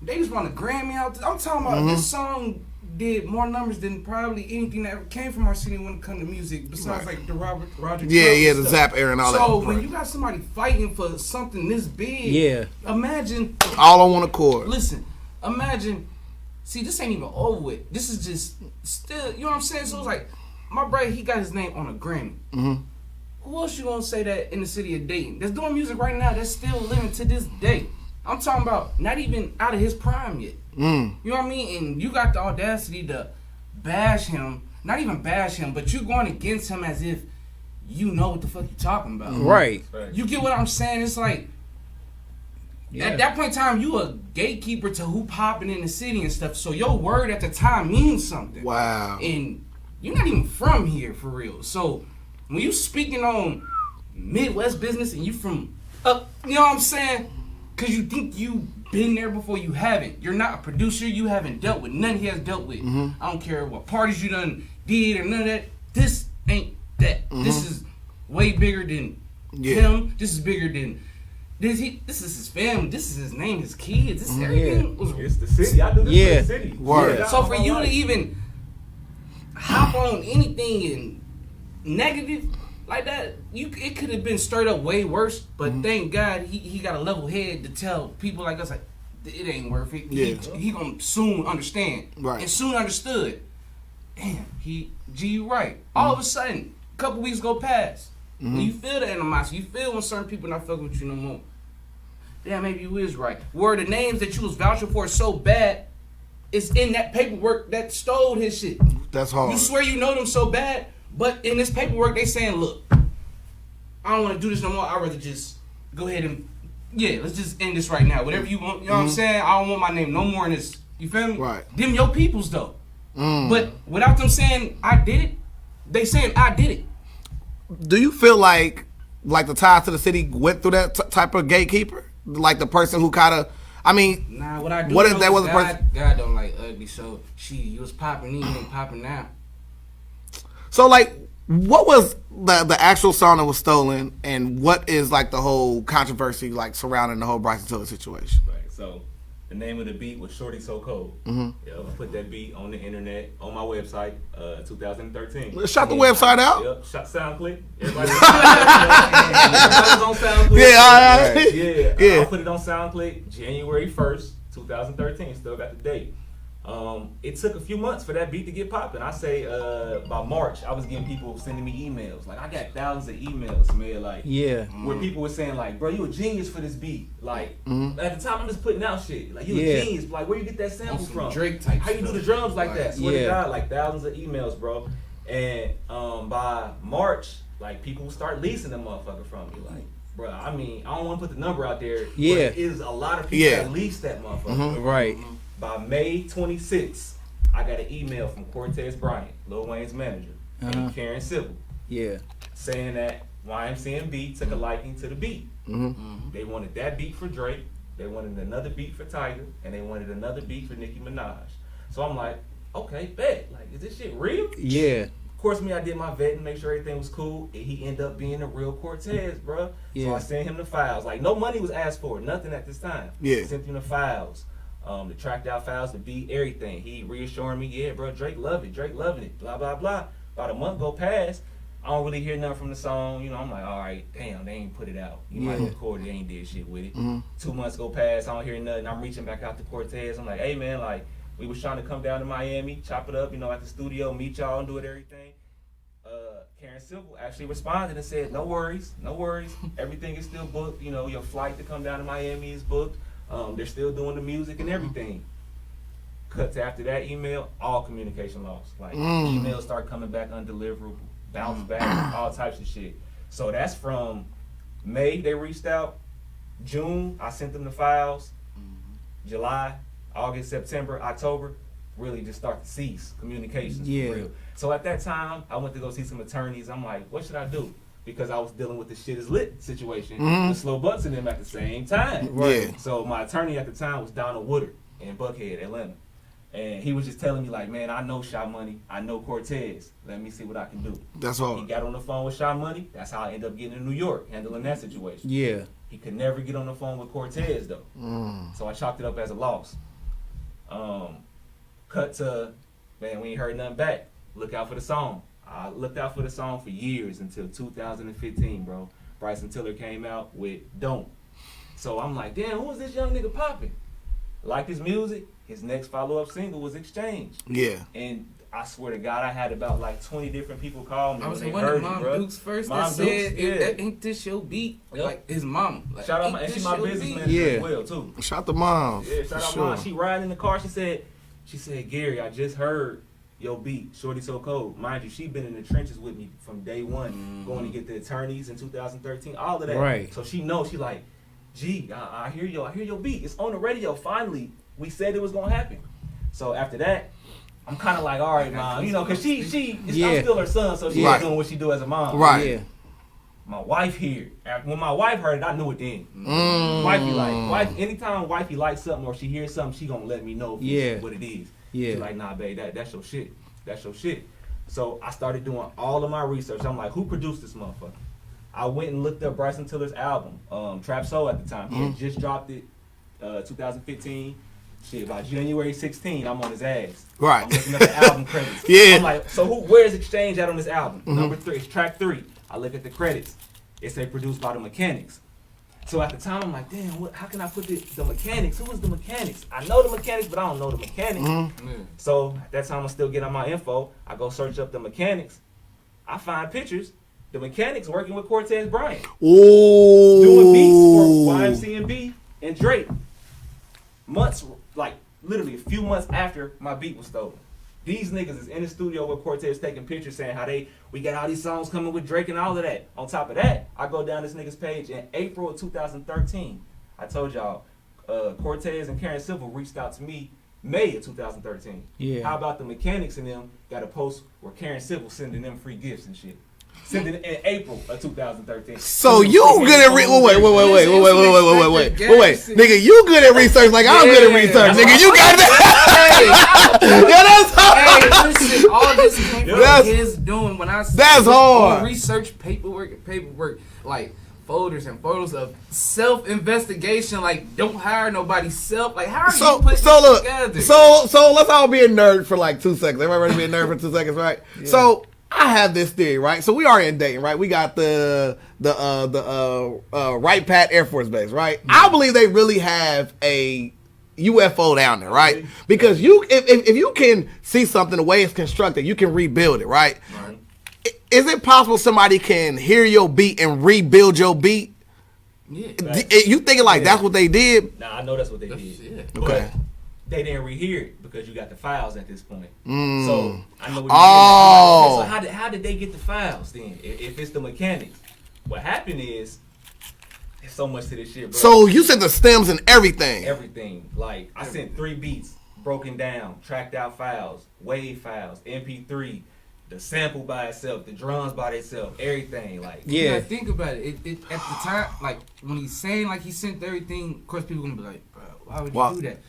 Speaker 4: they just want to Grammy out. I'm talking about this song did more numbers than probably anything that ever came from our city when it comes to music. Besides like the Roger.
Speaker 1: The Zap era and all that.
Speaker 4: So when you got somebody fighting for something this big, imagine
Speaker 1: all on one accord.
Speaker 4: Listen, imagine. See, this ain't even over with. This is just still. You know what I'm saying? So it's like my brother. He got his name on a Grammy. Who else you gonna say that in the city of Dayton that's doing music right now that's still living to this day? I'm talking about not even out of his prime yet. You know what I mean? And you got the audacity to bash him, not even bash him, but you going against him as if you know what the fuck you talking about.
Speaker 3: Right.
Speaker 4: You get what I'm saying? It's like at that point in time, you a gatekeeper to who popping in the city and stuff. So your word at the time means something.
Speaker 1: Wow.
Speaker 4: And you're not even from here for real. So when you speaking on Midwest business and you from up, you know what I'm saying? Because you think you been there before, you haven't. You're not a producer. You haven't dealt with none he has dealt with. I don't care what parties you done did or none of that. This ain't that. This is way bigger than him. This is bigger than this. This is his family. This is his name, his kids. This is everything.
Speaker 2: It's the city. I do this for the city.
Speaker 1: Word.
Speaker 4: So for you to even hop on anything and negative like that, it could have been straight up way worse. But thank God he got a level head to tell people like us like it ain't worth it. He gonna soon understand.
Speaker 1: Right.
Speaker 4: And soon understood. Damn, you right. All of a sudden, a couple weeks go past. And you feel the animosity. You feel when certain people not fucking with you no more. Damn, maybe you is right. Where the names that you was vouching for so bad, it's in that paperwork that stole his shit.
Speaker 1: That's hard.
Speaker 4: You swear you know them so bad, but in this paperwork they saying, look, I don't want to do this no more. I'd rather just go ahead and let's just end this right now. Whatever you want, you know what I'm saying? I don't want my name no more in this. You feel me?
Speaker 1: Right.
Speaker 4: Them your peoples though. But without them saying I did it, they saying I did it.
Speaker 1: Do you feel like the ties to the city went through that type of gatekeeper? Like the person who kind of, I mean,
Speaker 4: nah. What I do
Speaker 1: what
Speaker 4: know
Speaker 1: if that was the
Speaker 4: God,
Speaker 1: person?
Speaker 4: God don't like ugly, so you was popping, he ain't popping now.
Speaker 1: So like, what was the actual song that was stolen, and what is like the whole controversy like surrounding the whole Bryson Tiller situation?
Speaker 2: Right. So the name of the beat was Shorty So Cold. I put that beat on the internet on my website, 2013.
Speaker 1: Shout the website out.
Speaker 2: Yep. Shot SoundClick. Everybody was on SoundClick. I put it on SoundClick January 1st, 2013. Still got the date. It took a few months for that beat to get popping. I say by March, I was getting people sending me emails. Like I got thousands of emails, man. Like where people were saying like, bro, you a genius for this beat. Like at the time, I'm just putting out shit. Like you a genius. Like where you get that sample from?
Speaker 4: Drake type.
Speaker 2: How you do the drums like that? Swear to God, like thousands of emails, bro. And by March, like people start leasing the motherfucker from me. Like, bro, I mean, I don't want to put the number out there.
Speaker 3: Yeah,
Speaker 2: but it is a lot of people that lease that motherfucker.
Speaker 3: Right.
Speaker 2: By May 26th, I got an email from Cortez Bryant, Lil Wayne's manager, and Karen Civil, saying that YMCMB took a liking to the beat. They wanted that beat for Drake, they wanted another beat for Tiger, and they wanted another beat for Nicki Minaj. So I'm like, okay, bet. Like, is this shit real?
Speaker 3: Yeah.
Speaker 2: Of course, I did my vetting, make sure everything was cool. And he ended up being a real Cortez, bro. So I sent him the files. Like, no money was asked for, nothing at this time. Sent him the files. The tracked out files, the beat, everything. He reassuring me, yeah, bro, Drake loved it. Drake loving it. Blah, blah, blah. About a month go past. I don't really hear nothing from the song. You know, I'm like, all right, damn, they ain't put it out. You might have recorded, they ain't did shit with it. 2 months go past, I don't hear nothing. I'm reaching back out to Cortez. I'm like, hey, man, like, we was trying to come down to Miami, chop it up, you know, at the studio, meet y'all and do it, everything. Karen Civil actually responded and said, no worries. Everything is still booked. You know, your flight to come down to Miami is booked. They're still doing the music and everything. Cut to after that email, all communication lost. Like emails start coming back undeliverable, bounce back, all types of shit. So that's from May they reached out. June I sent them the files. July, August, September, October, really just start to cease communications. For real. So at that time, I went to go see some attorneys. I'm like, what should I do? Because I was dealing with the shit is lit situation with Slow Bucks and them at the same time. So my attorney at the time was Donald Woodard in Buckhead, Atlanta. And he was just telling me like, man, I know Sha Money. I know Cortez. Let me see what I can do.
Speaker 1: That's all.
Speaker 2: He got on the phone with Sha Money. That's how I ended up getting to New York, handling that situation. He could never get on the phone with Cortez though. So I chalked it up as a loss. Cut to, man, we ain't heard nothing back. Look out for the song. I looked out for the song for years until 2015, bro. Bryson Tiller came out with Don't. So I'm like, damn, who is this young nigga popping? Liked his music. His next follow-up single was Exchange. And I swear to God, I had about like 20 different people call me.
Speaker 4: I was one of Mom Duke's first that said, ain't this your beat? Like his mom. Like,
Speaker 2: shout out, and she my business manager as well, too.
Speaker 1: Shout the mom.
Speaker 2: Yeah, shout out mom. She riding in the car, she said, Gary, I just heard your beat, Shorty So Cold. Mind you, she been in the trenches with me from day one, going to get the attorneys in 2013, all of that.
Speaker 3: Right.
Speaker 2: So she knows, she like, gee, I hear your beat. It's on the radio, finally. We said it was gonna happen. So after that, I'm kind of like, all right, mom, you know, cause I'm still her son, so she's doing what she do as a mom. My wife here. When my wife heard it, I knew it then. Anytime wifey likes something or she hears something, she gonna let me know what it is. She's like, nah, babe, that's your shit. That's your shit. So I started doing all of my research. I'm like, who produced this motherfucker? I went and looked up Bryson Tiller's album, Trap Soul at the time. He had just dropped it, 2015. Shit, by January 16, I'm on his ass. I'm looking up the album credits. I'm like, so where's Exchange at on this album? Number 3, it's track 3. I look at the credits. It say produced by the Mechanics. So at the time, I'm like, damn, how can I put the Mechanics? Who is the Mechanics? I know the Mechanics, but I don't know the Mechanics. So at that time, I'm still getting my info. I go search up the Mechanics. I find pictures. The Mechanics working with Cortez Bryant. Doing beats for YMCMB and Drake. Months, like literally a few months after my beat was stolen. These niggas is in the studio with Cortez taking pictures saying how we got all these songs coming with Drake and all of that. On top of that, I go down this nigga's page in April of 2013. I told y'all, Cortez and Karen Civil reached out to me May of 2013. How about the Mechanics and them got a post where Karen Civil sending them free gifts and shit. Sent it in April of 2013.
Speaker 1: So you good at wait, nigga, you good at research like I'm good at research, nigga. You got that.
Speaker 4: Listen, all this came from his doing when I
Speaker 1: that's hard.
Speaker 4: Research paperwork, like folders and photos of self-investigation. Like, don't hire nobody. Like, how are you putting this together?
Speaker 1: So let's all be a nerd for like 2 seconds. Everybody ready to be a nerd for 2 seconds, right? So I have this theory, right? So we are in Dayton, right? We got the Wright Pat Air Force Base, right? I believe they really have a UFO down there, right? Because if you can see something the way it's constructed, you can rebuild it, right? Is it possible somebody can hear your beat and rebuild your beat?
Speaker 4: Yeah.
Speaker 1: You thinking like that's what they did?
Speaker 2: Nah, I know that's what they did.
Speaker 4: Yeah.
Speaker 1: Okay.
Speaker 2: But they didn't rehear it because you got the files at this point.
Speaker 1: Mm.
Speaker 2: So I know what
Speaker 1: Oh.
Speaker 2: so how did they get the files then? If it's the mechanics, what happened is there's so much to this shit, bro.
Speaker 1: So you sent the stems and everything.
Speaker 2: Everything. Like I sent 3 beats, broken down, tracked out files, wave files, MP3, the sample by itself, the drums by itself, everything. Like
Speaker 4: You gotta think about it. It at the time, like when he's saying like he sent everything, of course people gonna be like, bro, why would you do that?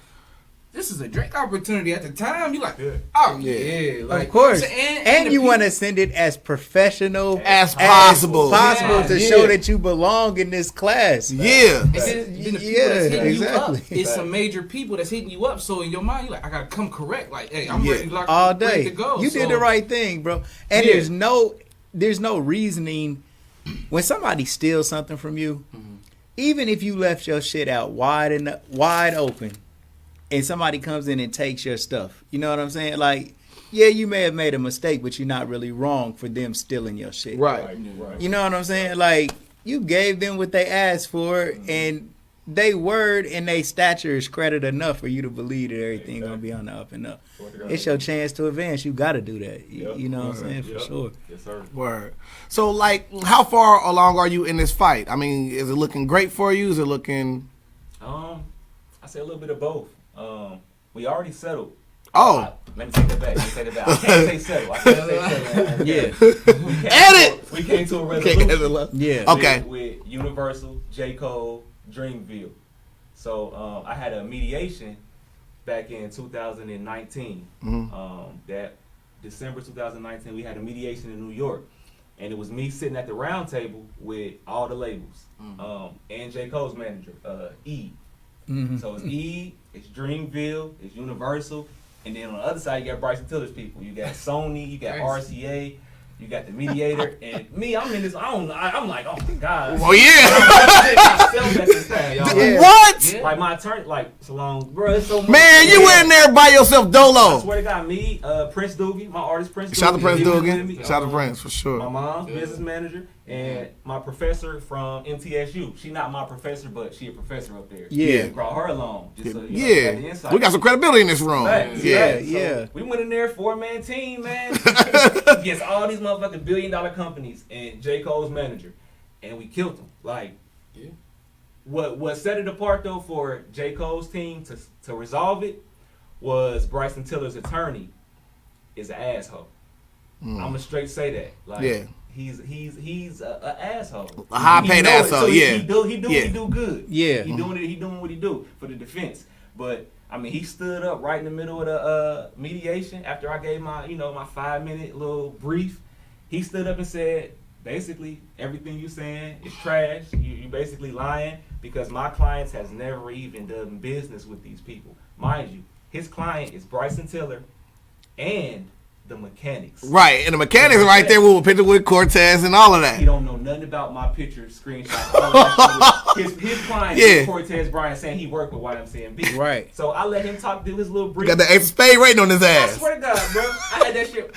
Speaker 4: This is a Drake opportunity. At the time, you like, oh yeah, like,
Speaker 3: of course.
Speaker 4: And
Speaker 3: you want to send it as professional
Speaker 1: as possible.
Speaker 3: To show that you belong in this class.
Speaker 1: Yeah.
Speaker 4: And then the people that's hitting you up, it's some major people that's hitting you up. So in your mind, you're like, I gotta come correct. Like, hey, I'm ready,
Speaker 3: all day.
Speaker 4: Ready to go.
Speaker 3: You did the right thing, bro. And there's no reasoning when somebody steals something from you. Even if you left your shit out wide open, and somebody comes in and takes your stuff, you know what I'm saying? Like, yeah, you may have made a mistake, but you're not really wrong for them stealing your shit.
Speaker 1: Right.
Speaker 3: You know what I'm saying? Like, you gave them what they asked for, and they word and they stature is credit enough for you to believe that everything gonna be on the up and up. It's your chance to advance. You got to do that. You know what I'm saying? For sure.
Speaker 2: Yes, sir.
Speaker 1: Word. So, like, how far along are you in this fight? I mean, is it looking great for you? Is it looking...
Speaker 2: I say a little bit of both. We already settled.
Speaker 1: Oh.
Speaker 2: Let me take that back. I can't say settle. I can't say settle.
Speaker 1: Edit!
Speaker 2: We came to a resolution.
Speaker 3: Yeah.
Speaker 1: Okay.
Speaker 2: With Universal, J. Cole, Dreamville. So I had a mediation back in 2019. That December 2019, we had a mediation in New York. And it was me sitting at the round table with all the labels. And J. Cole's manager, E. So it's E, it's Dreamville, it's Universal, and then on the other side you got Bryson Tiller's people. You got Sony, you got RCA, you got the mediator, and me, I'm in this. I'm like, oh my god.
Speaker 1: Well, yeah. What?
Speaker 2: Like my attorney, like so long, bro. It's so much.
Speaker 1: Man, you in there by yourself, Dolo.
Speaker 2: I swear to God, me, Prince Doogie, my artist Prince.
Speaker 1: Shout out to Prince
Speaker 2: Doogie.
Speaker 1: Dugan. Shout out to Prince for sure.
Speaker 2: My mom's business manager and my professor from MTSU. She not my professor, but she a professor up there.
Speaker 1: Yeah.
Speaker 2: Brought her along. Just so, you know, got the insight.
Speaker 1: We got some credibility in this room.
Speaker 2: Right.
Speaker 1: Yeah.
Speaker 2: So we went in there 4-man team, man. Against all these motherfucking $1 billion companies and J. Cole's manager, and we killed them. Like, what set it apart though for J. Cole's team to resolve it was Bryson Tiller's attorney is an asshole. I'ma straight say that. Like, he's an asshole.
Speaker 1: A high paid asshole.
Speaker 2: So
Speaker 1: he
Speaker 2: do good.
Speaker 3: Yeah.
Speaker 2: He doing what he do for the defense. But I mean, he stood up right in the middle of the mediation after I gave my, my 5-minute little brief. He stood up and said, basically, everything you saying is trash. You basically lying because my clients has never even done business with these people. Mind you, his client is Bryson Tiller and the mechanics.
Speaker 1: Right, and the mechanics right there with a picture with Cortez and all of that.
Speaker 2: He don't know nothing about my picture, screenshot. His client is Cortez Bryant saying he worked with YMCMB.
Speaker 3: Right.
Speaker 2: So I let him do his little brief.
Speaker 1: Got the ace of spade rating on his
Speaker 2: I
Speaker 1: ass.
Speaker 2: swear to God, bro. I had that shit.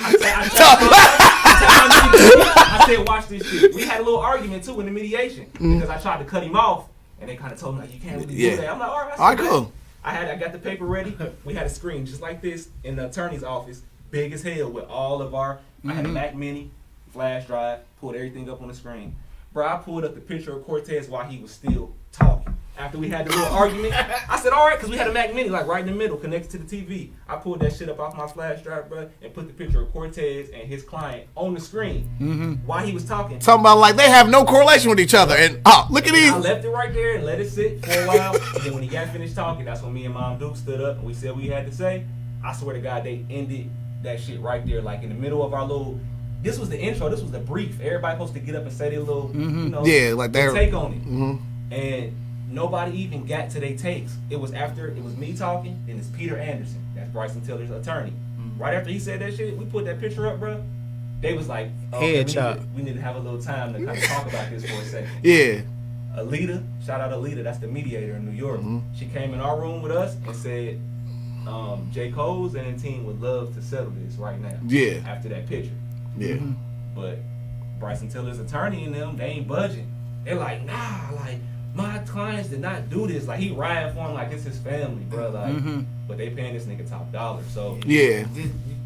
Speaker 2: I said, watch this shit. We had a little argument too in the mediation because I tried to cut him off, and they kind of told me, like, you can't really do that. I'm like, all right,
Speaker 1: cool.
Speaker 2: I got the paper ready. We had a screen just like this in the attorney's office, big as hell, with all of our. I had a Mac Mini, flash drive, pulled everything up on the screen. Bro, I pulled up the picture of Cortez while he was still talking. After we had the little argument, I said, all right, because we had a Mac Mini, like right in the middle, connected to the TV. I pulled that shit up off my flash drive, bro, and put the picture of Cortez and his client on the screen while he was talking.
Speaker 1: Talking about like they have no correlation with each other. And look at these.
Speaker 2: I left it right there and let it sit for a while. And then when he got finished talking, that's when me and Mom Duke stood up and we said what we had to say. I swear to God, they ended that shit right there, like in the middle of our little. This was the intro. This was the brief. Everybody supposed to get up and say their little,
Speaker 1: like their
Speaker 2: take on it. And nobody even got to their takes. It was me talking, and it's Peter Anderson. That's Bryson Tiller's attorney. Right after he said that shit, we put that picture up, bro. They was like,
Speaker 3: headshot.
Speaker 2: We need to have a little time to kind of talk about this for a second.
Speaker 1: Yeah.
Speaker 2: Alita, shout out Alita, that's the mediator in New York. She came in our room with us and said, J. Cole's and the team would love to settle this right now.
Speaker 1: Yeah.
Speaker 2: After that picture.
Speaker 1: Yeah.
Speaker 2: But Bryson Tiller's attorney and them, they ain't budging. They're like, nah, like, my clients did not do this. Like, he riding for him like it's his family, bro. Like, but they paying this nigga top dollar. So
Speaker 1: yeah,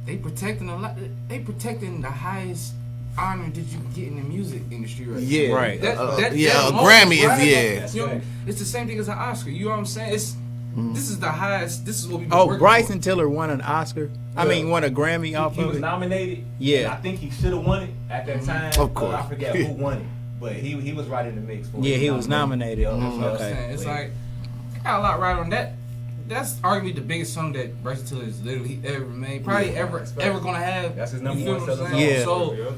Speaker 4: they protecting a lot. They protecting the highest honor that you can get in the music industry, right?
Speaker 1: Yeah,
Speaker 3: right.
Speaker 1: A Grammy is
Speaker 4: You know, it's the same thing as an Oscar. You know what I'm saying? It's this is the highest. This is what we.
Speaker 3: Bryson Tiller won an Oscar. I mean, won a Grammy off of it.
Speaker 2: He was nominated.
Speaker 3: Yeah,
Speaker 2: and I think he should have won it at that time.
Speaker 1: Of course,
Speaker 2: I forget who won it. But he was right in the mix for it.
Speaker 3: Yeah, he was nominated.
Speaker 4: That's what I'm saying. It's like, I got a lot right on that. That's arguably the biggest song that Bryson Tiller has literally ever made. Probably ever gonna have.
Speaker 2: That's his number one selling song.
Speaker 3: Yeah.
Speaker 4: So,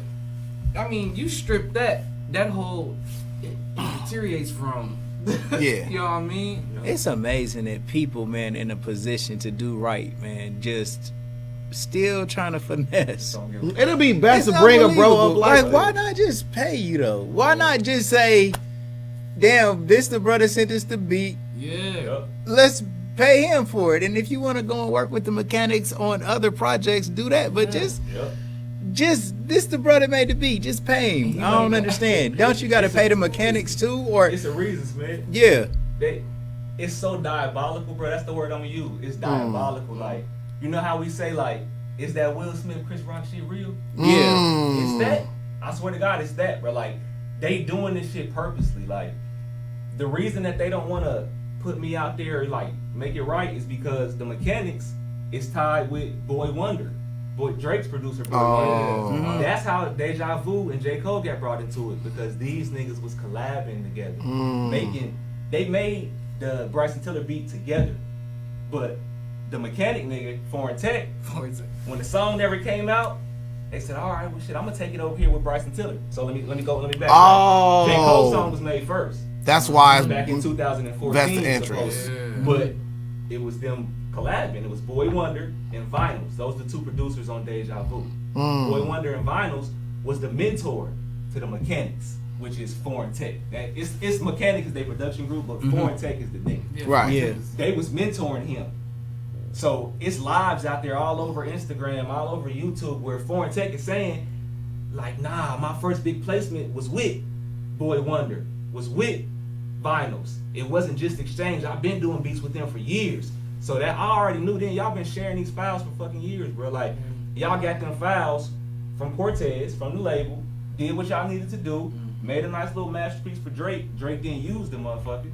Speaker 4: I mean, you strip that whole, it deteriorates from.
Speaker 1: Yeah.
Speaker 4: You know what I mean?
Speaker 3: It's amazing that people, man, in a position to do right, man, just still trying to finesse.
Speaker 1: It'll be best to bring a bro up
Speaker 3: like why not just pay you though? Why not just say, damn, this the brother sent us the beat.
Speaker 4: Yeah.
Speaker 3: Let's pay him for it. And if you want to go and work with the mechanics on other projects, do that. But just this the brother made the beat. Just pay him. I don't understand. Don't you got to pay the mechanics too? Or
Speaker 2: it's a reason, man.
Speaker 3: Yeah.
Speaker 2: It's so diabolical, bro. That's the word I'm gonna use. It's diabolical. Like, you know how we say, like, is that Will Smith, Chris Rock shit real?
Speaker 3: Yeah.
Speaker 2: It's that. I swear to God, it's that, bro. Like, they doing this shit purposely. Like, the reason that they don't want to put me out there, like, make it right is because the mechanics is tied with Boy Wonder. Drake's producer, Boy Wonder. That's how Deja Vu and J. Cole got brought into it, because these niggas was collabing together. They made the Bryson Tiller beat together. But the mechanic nigga, Foreign Tech, when the song never came out, they said, all right, well shit, I'm gonna take it over here with Bryson Tiller. So let me back.
Speaker 1: Oh.
Speaker 2: J. Cole's song was made first.
Speaker 1: That's why it's
Speaker 2: back in 2014.
Speaker 1: That's the interest.
Speaker 2: But it was them collabing. It was Boy Wonder and Vinyls. Those are the two producers on Deja Vu. Boy Wonder and Vinyls was the mentor to the Mechanics, which is Foreign Tech. It's Mechanics is their production group, but Foreign Tech is the name.
Speaker 1: Right.
Speaker 3: Yeah.
Speaker 2: They was mentoring him. So it's lives out there all over Instagram, all over YouTube, where Foreign Tech is saying, like, nah, my first big placement was with Boy Wonder, was with Vinyls. It wasn't just Exchange. I've been doing beats with them for years. So that I already knew then. Y'all been sharing these files for fucking years, bro. Like, y'all got them files from Cortez, from the label, did what y'all needed to do, made a nice little masterpiece for Drake. Drake didn't use the motherfucker.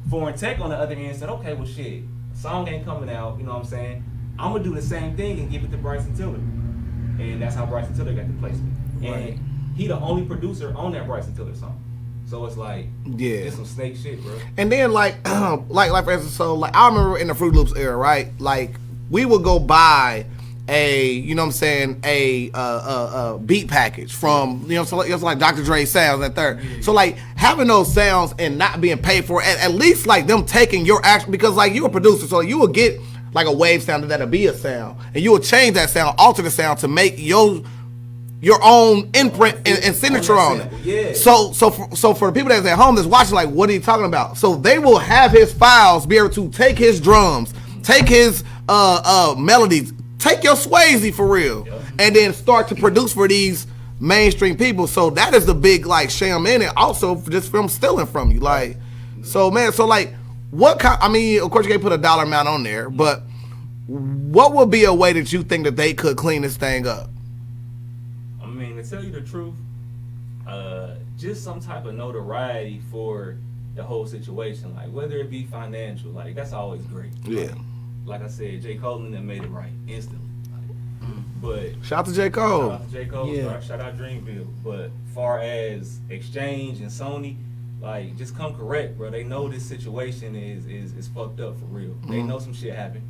Speaker 2: Foreign Tech on the other hand said, okay, well shit, song ain't coming out, you know what I'm saying? I'm gonna do the same thing and give it to Bryson Tiller. And that's how Bryson Tiller got the placement. And he the only producer on that Bryson Tiller song. So it's like, it's some snake shit, bro.
Speaker 1: And then like for instance, so like I remember in the Fruit Loops era, right? Like we would go buy a, you know what I'm saying, a beat package from, you know, so it's like Dr. Dre sounds and third. So like having those sounds and not being paid for, at least like them taking your action, because like you a producer, so you will get like a wave sound that'll be a sound, and you will change that sound, alter the sound to make your own imprint and signature on it.
Speaker 2: Yeah.
Speaker 1: So for the people that's at home that's watching, like, what are you talking about? So they will have his files be able to take his drums, take his melodies, take your Swayze for real, and then start to produce for these mainstream people. So that is the big like sham in it. Also, just from stealing from you, like. So man, so like, what kind? I mean, of course you can't put a dollar amount on there, but what would be a way that you think that they could clean this thing up?
Speaker 2: I mean, to tell you the truth, just some type of notoriety for the whole situation, like whether it be financial, like that's always great.
Speaker 1: Yeah.
Speaker 2: Like I said, J. Cole and them made it right instantly. But
Speaker 1: shout out to J. Cole.
Speaker 2: Shout out to J. Cole.
Speaker 3: Yeah.
Speaker 2: Shout out Dreamville. But far as Exchange and Sony, like just come correct, bro. They know this situation is fucked up for real. They know some shit happened.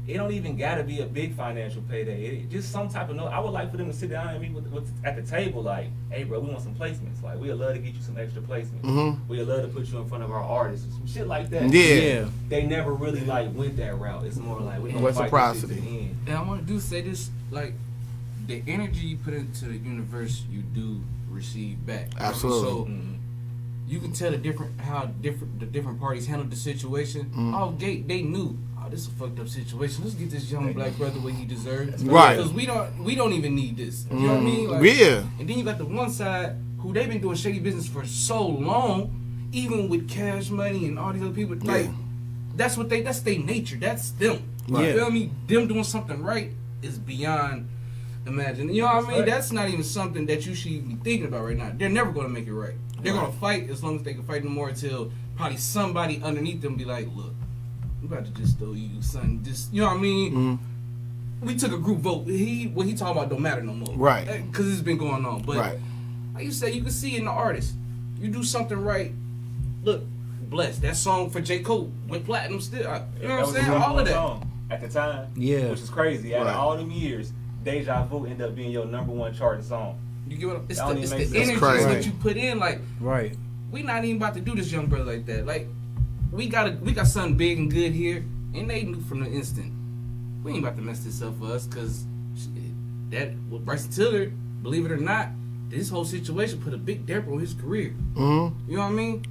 Speaker 2: It don't even gotta be a big financial payday. Just some type of note. I would like for them to sit down and meet with at the table, like, hey, bro, we want some placements. Like, we'd love to get you some extra placements. We'd love to put you in front of our artists, some shit like that.
Speaker 1: Yeah.
Speaker 2: They never really like went that route. It's more like we don't fight this shit to the end.
Speaker 4: And I want to say this, like, the energy you put into the universe, you do receive back.
Speaker 1: Absolutely.
Speaker 4: So you can tell the different parties handled the situation. Oh, they knew. Oh, this is a fucked up situation. Let's get this young black brother what he deserves.
Speaker 1: Right.
Speaker 4: Because we don't even need this. You know what I mean? Like,
Speaker 1: yeah.
Speaker 4: And then you got the one side who they've been doing shady business for so long, even with Cash Money and all these other people. Like, that's their nature. That's them.
Speaker 1: Right.
Speaker 4: You feel me? Them doing something right is beyond imagine. You know what I mean? Right. That's not even something that you should be thinking about right now. They're never going to make it right. They're going to fight as long as they can fight no more until probably somebody underneath them be like, look, I'm about to just throw you, son. Just, you know what I mean? We took a group vote. What he talking about don't matter no more.
Speaker 1: Right.
Speaker 4: Because it's been going on. But like you said, you can see in the artist, you do something right. Look, blessed. That song for J. Cole went platinum still. You know what I'm saying? All of that.
Speaker 2: Song at the time.
Speaker 3: Yeah.
Speaker 2: Which is crazy. Out of all them years, Deja Vu ended up being your #1 charting song.
Speaker 4: You get what I'm, it's the
Speaker 1: sense.
Speaker 4: energy that you put in. Like,
Speaker 3: right.
Speaker 4: We not even about to do this young brother like that. Like, we got something big and good here, and they knew from the instant. We ain't about to mess this up for us, cause with Bryson Tiller, believe it or not, this whole situation put a big damper on his career. You know what I mean?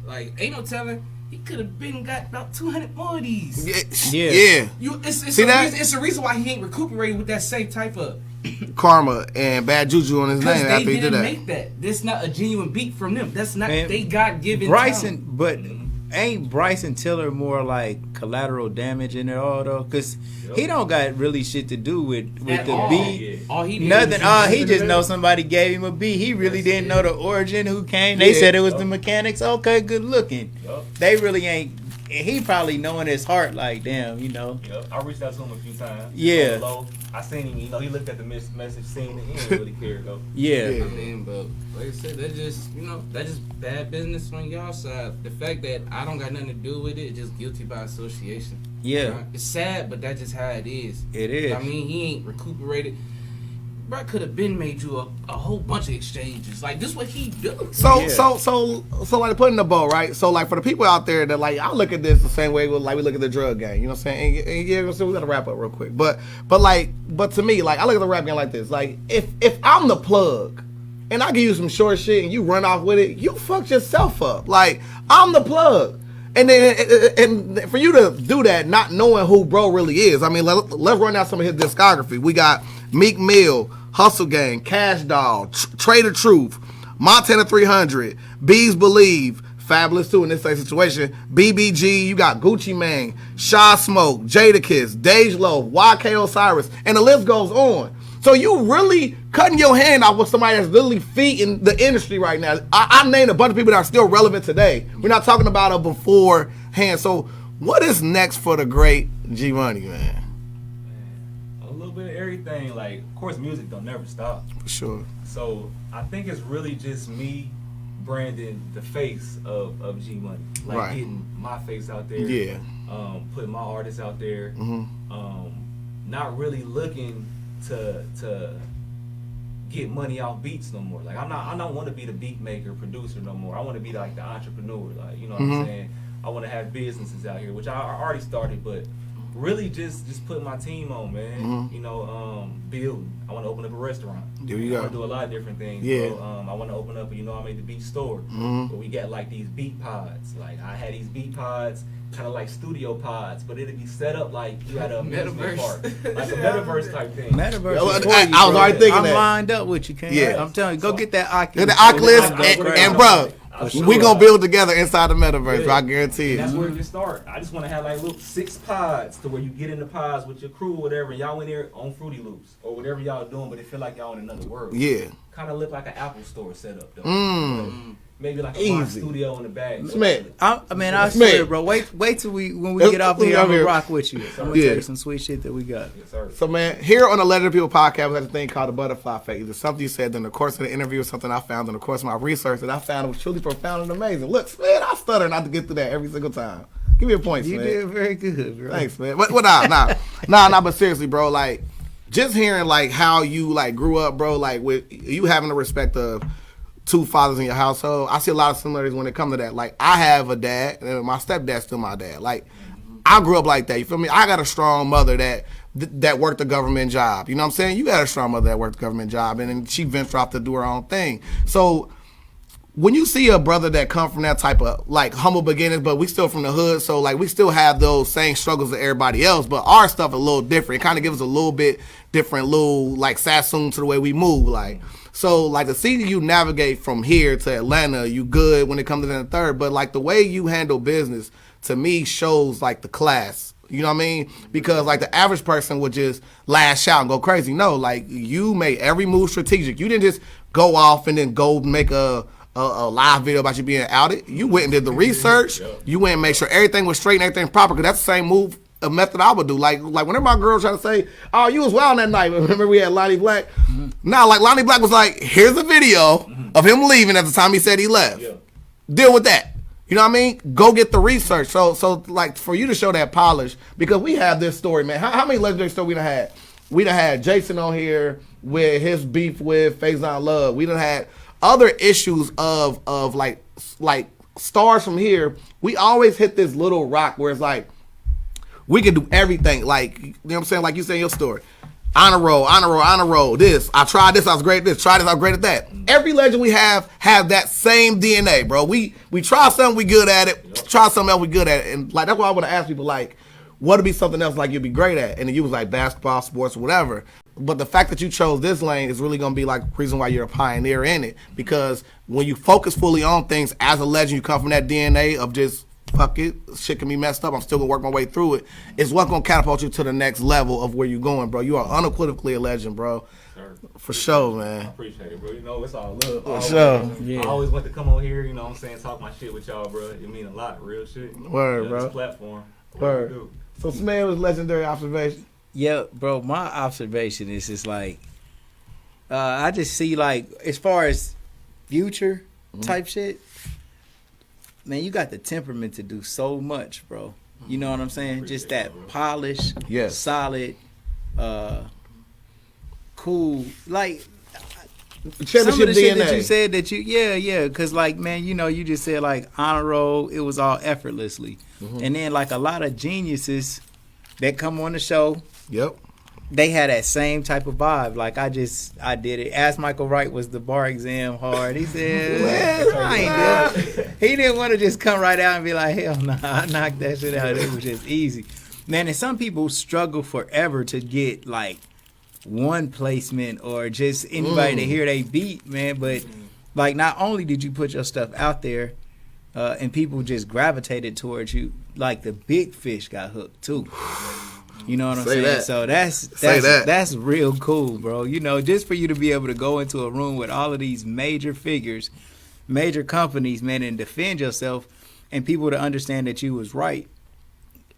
Speaker 4: Like, ain't no telling. He could have been got about 200 more of these.
Speaker 1: Yeah.
Speaker 4: It's a reason why he ain't recuperated with that same type of
Speaker 1: karma and bad juju on his name after he did that.
Speaker 4: They didn't make that. That's not a genuine beat from them. That's not they God-given
Speaker 3: Bryson,
Speaker 4: talent.
Speaker 3: but ain't Bryson Tiller more like collateral damage in it all though? Because he don't got really shit to do with the beat.
Speaker 4: All he did
Speaker 3: nothing. He just know somebody gave him a beat. He really didn't know the origin. Who came? They said it was the mechanics. Okay, good looking. They really ain't. He probably knowing his heart like, damn, you know.
Speaker 2: I reached out to him a few times.
Speaker 3: Yeah.
Speaker 2: I seen him, he looked at the message, seen it, he didn't really care though.
Speaker 3: Yeah.
Speaker 4: I mean, but like I said, that's just bad business on y'all side. The fact that I don't got nothing to do with it, just guilty by association.
Speaker 3: Yeah.
Speaker 4: It's sad, but that's just how it is.
Speaker 3: It is.
Speaker 4: I mean, he ain't recuperated. Bro could have been made you a whole bunch of exchanges. Like, this what he do.
Speaker 1: So like putting the bow, right? So like for the people out there that like I look at this the same way like we look at the drug game. You know what I'm saying? And yeah, so we gotta wrap up real quick. But to me, like I look at the rap game like this. Like if I'm the plug and I give you some short shit and you run off with it, you fucked yourself up. Like I'm the plug. And then, and for you to do that, not knowing who bro really is, I mean, let's run down some of his discography. We got Meek Mill, Hustle Gang, KASHDOLL, TRAE the Truth, Montana 300, Bees Believe, Fabulous 2 in this situation, BBG, you got Gucci Mane, Shy Smoke, Jadakiss, Dej Loaf, YKOSIRIS, and the list goes on. So you really cutting your hand off with somebody that's literally feeding the industry right now. I named a bunch of people that are still relevant today. We're not talking about it beforehand. So what is next for the great G Money, man?
Speaker 2: A little bit of everything. Like, of course, music don't never stop.
Speaker 1: For sure.
Speaker 2: So I think it's really just me branding the face of G Money. Like getting my face out there.
Speaker 1: Yeah.
Speaker 2: Putting my artists out there. Not really looking to get money off beats no more. Like I don't want to be the beat maker, producer no more. I want to be like the entrepreneur. Like, you know what I'm saying? I want to have businesses out here, which I already started, but really just put my team on, man. You know, building. I want to open up a restaurant.
Speaker 1: There you go.
Speaker 2: I want to do a lot of different things.
Speaker 1: Yeah.
Speaker 2: Bro. I want to open up, I made the beat store. But we got like these beat pods. Like I had these beat pods, kind of like studio pods, but it'd be set up like you had a amusement park, like a metaverse type thing.
Speaker 3: Metaverse.
Speaker 1: I was already thinking that.
Speaker 3: I'm lined up with you, Ken.
Speaker 1: Yeah.
Speaker 3: I'm telling you, go get that Oculus.
Speaker 1: Get the Oculus, and bro, we gonna build together inside the metaverse. Bro, I guarantee it.
Speaker 2: That's where it can start. I just want to have like little 6 pods to where you get in the pods with your crew or whatever. Y'all in there on Fruity Loops or whatever y'all doing, but it feel like y'all in another world.
Speaker 1: Yeah.
Speaker 2: Kind of look like an Apple store setup though. Maybe like a rock studio in the back.
Speaker 1: SMED.
Speaker 3: I swear, bro. Wait till when we get off here, I'm gonna rock with you. I'm gonna tell you some sweet shit that we got.
Speaker 2: Yes, sir.
Speaker 1: So man, here on the Legend of People podcast, we have a thing called the butterfly effect. Either something you said during the course of the interview or something I found in the course of my research that I found was truly profound and amazing. Look, man, I stutter not to get through that every single time. Give me a point,
Speaker 3: You
Speaker 1: man.
Speaker 3: did very good, bro.
Speaker 1: Thanks, man. But but seriously, bro, like just hearing like how you like grew up, bro, like with you having the respect of 2 fathers in your household, I see a lot of similarities when it comes to that. Like, I have a dad, and my stepdad's still my dad. Like, I grew up like that. You feel me? I got a strong mother that worked a government job. You know what I'm saying? You got a strong mother that worked a government job, and then she ventured off to do her own thing. So, when you see a brother that come from that type of like humble beginnings, but we still from the hood, so like we still have those same struggles as everybody else, but our stuff a little different. It kind of gives us a little bit different, little like Sassoon to the way we move. Like, so like to see you navigate from here to Atlanta, you good when it comes to the third, but like the way you handle business to me shows like the class. You know what I mean? Because like the average person would just lash out and go crazy. No, like you made every move strategic. You didn't just go off and then go make a live video about you being outed. You went and did the research. You went and made sure everything was straight and everything proper, because that's the same move, a method I would do. Like whenever my girl try to say, oh, you was wild that night. Remember we had Lonnie Black? Nah, like Lonnie Black was like, here's a video of him leaving at the time he said he left. Deal with that. You know what I mean? Go get the research. So like for you to show that polish, because we have this story, man. How many legendary stories we done had? We done had Jason on here with his beef with Faison Love. We done had other issues of like stars from here. We always hit this little rock where it's like we can do everything. Like, you know what I'm saying? Like you say in your story. Honor roll. This. I tried this, I was great at this. Tried this, I was great at that. Every legend we have that same DNA, bro. We try something, we good at it. Try something else, we good at it. And like that's why I want to ask people, like, what would be something else like you'd be great at? And then you was like basketball, sports, whatever. But the fact that you chose this lane is really going to be like the reason why you're a pioneer in it. Because when you focus fully on things as a legend, you come from that DNA of just, fuck it, shit can be messed up, I'm still going to work my way through it. It's what's going to catapult you to the next level of where you're going, bro. You are unequivocally a legend, bro.
Speaker 2: Sir.
Speaker 1: For sure, man.
Speaker 2: I appreciate it, bro. You know, it's all love.
Speaker 1: For sure.
Speaker 2: Yeah. I always want to come on here, you know what I'm saying, talk my shit with y'all, bro. It mean a lot, real shit.
Speaker 1: Word, bro.
Speaker 2: This platform.
Speaker 1: Word. So SMED was legendary observation.
Speaker 3: Yeah, bro, my observation is just like, I just see like, as far as future type shit, man, you got the temperament to do so much, bro. You know what I'm saying? Just that polish, solid, cool, like some of the shit that you said that you, because like, man, you know, you just said like honor roll, it was all effortlessly. And then like a lot of geniuses that come on the show, they had that same type of vibe. Like I did it. Ask Michael Wright, was the bar exam hard? He said, well, I ain't do it. He didn't want to just come right out and be like, hell no, I knocked that shit out. It was just easy. Man, and some people struggle forever to get like one placement or just anybody to hear they beat, man. But like not only did you put your stuff out there, and people just gravitated towards you, like the big fish got hooked too. You know what I'm saying? That. So that's real cool, bro. You know, just for you to be able to go into a room with all of these major figures, major companies, man, and defend yourself, and people to understand that you was right.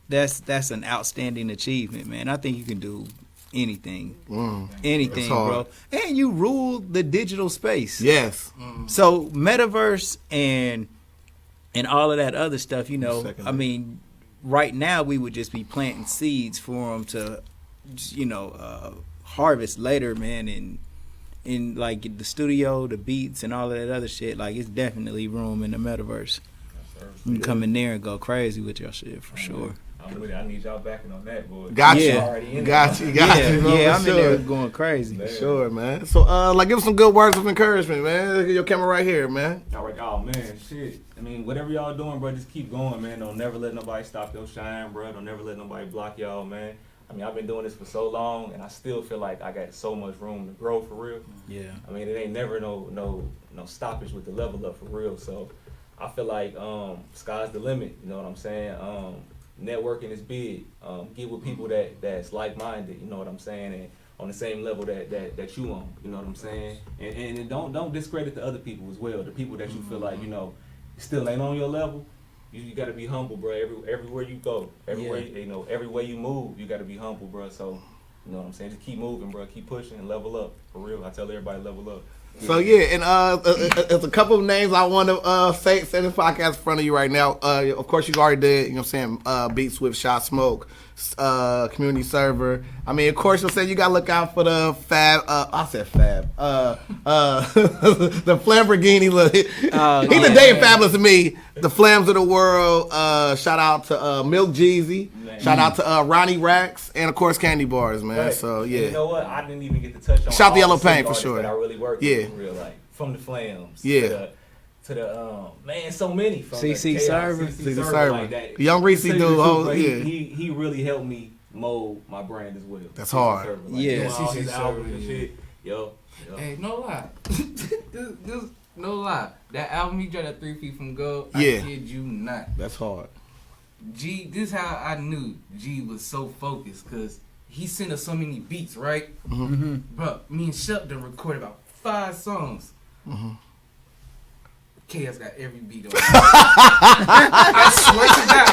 Speaker 3: That's an outstanding achievement, man. I think you can do anything, bro. And you rule the digital space. Yes. So metaverse and all of that other stuff, you know, I mean, right now we would just be planting seeds for them to, you know, harvest later, man. And in like the studio, the beats, and all of that other shit, like it's definitely room in the metaverse. You can come in there and go crazy with your shit for sure.
Speaker 2: I need y'all backing on that, boy.
Speaker 1: Got you. Got you.
Speaker 3: Yeah, I'm in there going crazy.
Speaker 1: For sure, man. So, like, give us some good words of encouragement, man. Look at your camera right here, man.
Speaker 2: All right, oh man, shit. I mean, whatever y'all doing, bro, just keep going, man. Don't never let nobody stop your shine, bro. Don't never let nobody block y'all, man. I mean, I've been doing this for so long, and I still feel like I got so much room to grow for real. Yeah. I mean, it ain't never no stoppage with the level up for real. So, I feel like sky's the limit. You know what I'm saying? Networking is big. Get with people that's like-minded, you know what I'm saying, and on the same level that you on, you know what I'm saying, and don't discredit the other people as well. The people that you feel like, you know, still ain't on your level. You got to be humble, bro. Everywhere you go, everywhere you know, every way you move, you got to be humble, bro. So, you know what I'm saying, just keep moving, bro. Keep pushing and level up for real. I tell everybody level up.
Speaker 1: So yeah, and there's a couple of names I want to say this podcast in front of you right now. Of course, you already did, you know what I'm saying, beats with Shot Smoke, community server. I mean, of course, you'll say you gotta look out for the Fab. I said Fab. The Flamborghini. He's a day fabulous to me. The Flams of the world. Shout out to Milk Jeezy. Shout out to Ronnie Racks, and of course Candy Bars, man. Right. So yeah.
Speaker 2: And you know what? I didn't even get to touch on.
Speaker 1: Shout the Yellow Paint for sure.
Speaker 2: That I really worked with, real, like from the Flams.
Speaker 1: Yeah.
Speaker 2: to the man, so many from
Speaker 3: CCSERVER.
Speaker 1: CCSERVER.
Speaker 2: Like that.
Speaker 1: Young Reese
Speaker 2: To tell you
Speaker 1: dude,
Speaker 2: the
Speaker 1: oh,
Speaker 2: truth,
Speaker 1: yeah.
Speaker 2: He really helped me mold my brand as well.
Speaker 1: That's hard.
Speaker 2: CCSERVER,
Speaker 3: Yeah.
Speaker 2: doing all his
Speaker 4: CCSERVER,
Speaker 2: albums and
Speaker 4: yeah.
Speaker 2: shit. Yo.
Speaker 4: Hey, no lie. this no lie. That album he dropped at 3 Feet from Gold,
Speaker 1: Yeah.
Speaker 4: I kid you not.
Speaker 1: That's hard.
Speaker 4: G, this is how I knew G was so focused, because he sent us so many beats, right?
Speaker 3: Mm-hmm.
Speaker 4: Bro, me and Shelton recorded about 5 songs.
Speaker 1: Mm-hmm.
Speaker 4: Chaos got every beat on it. I swear to God.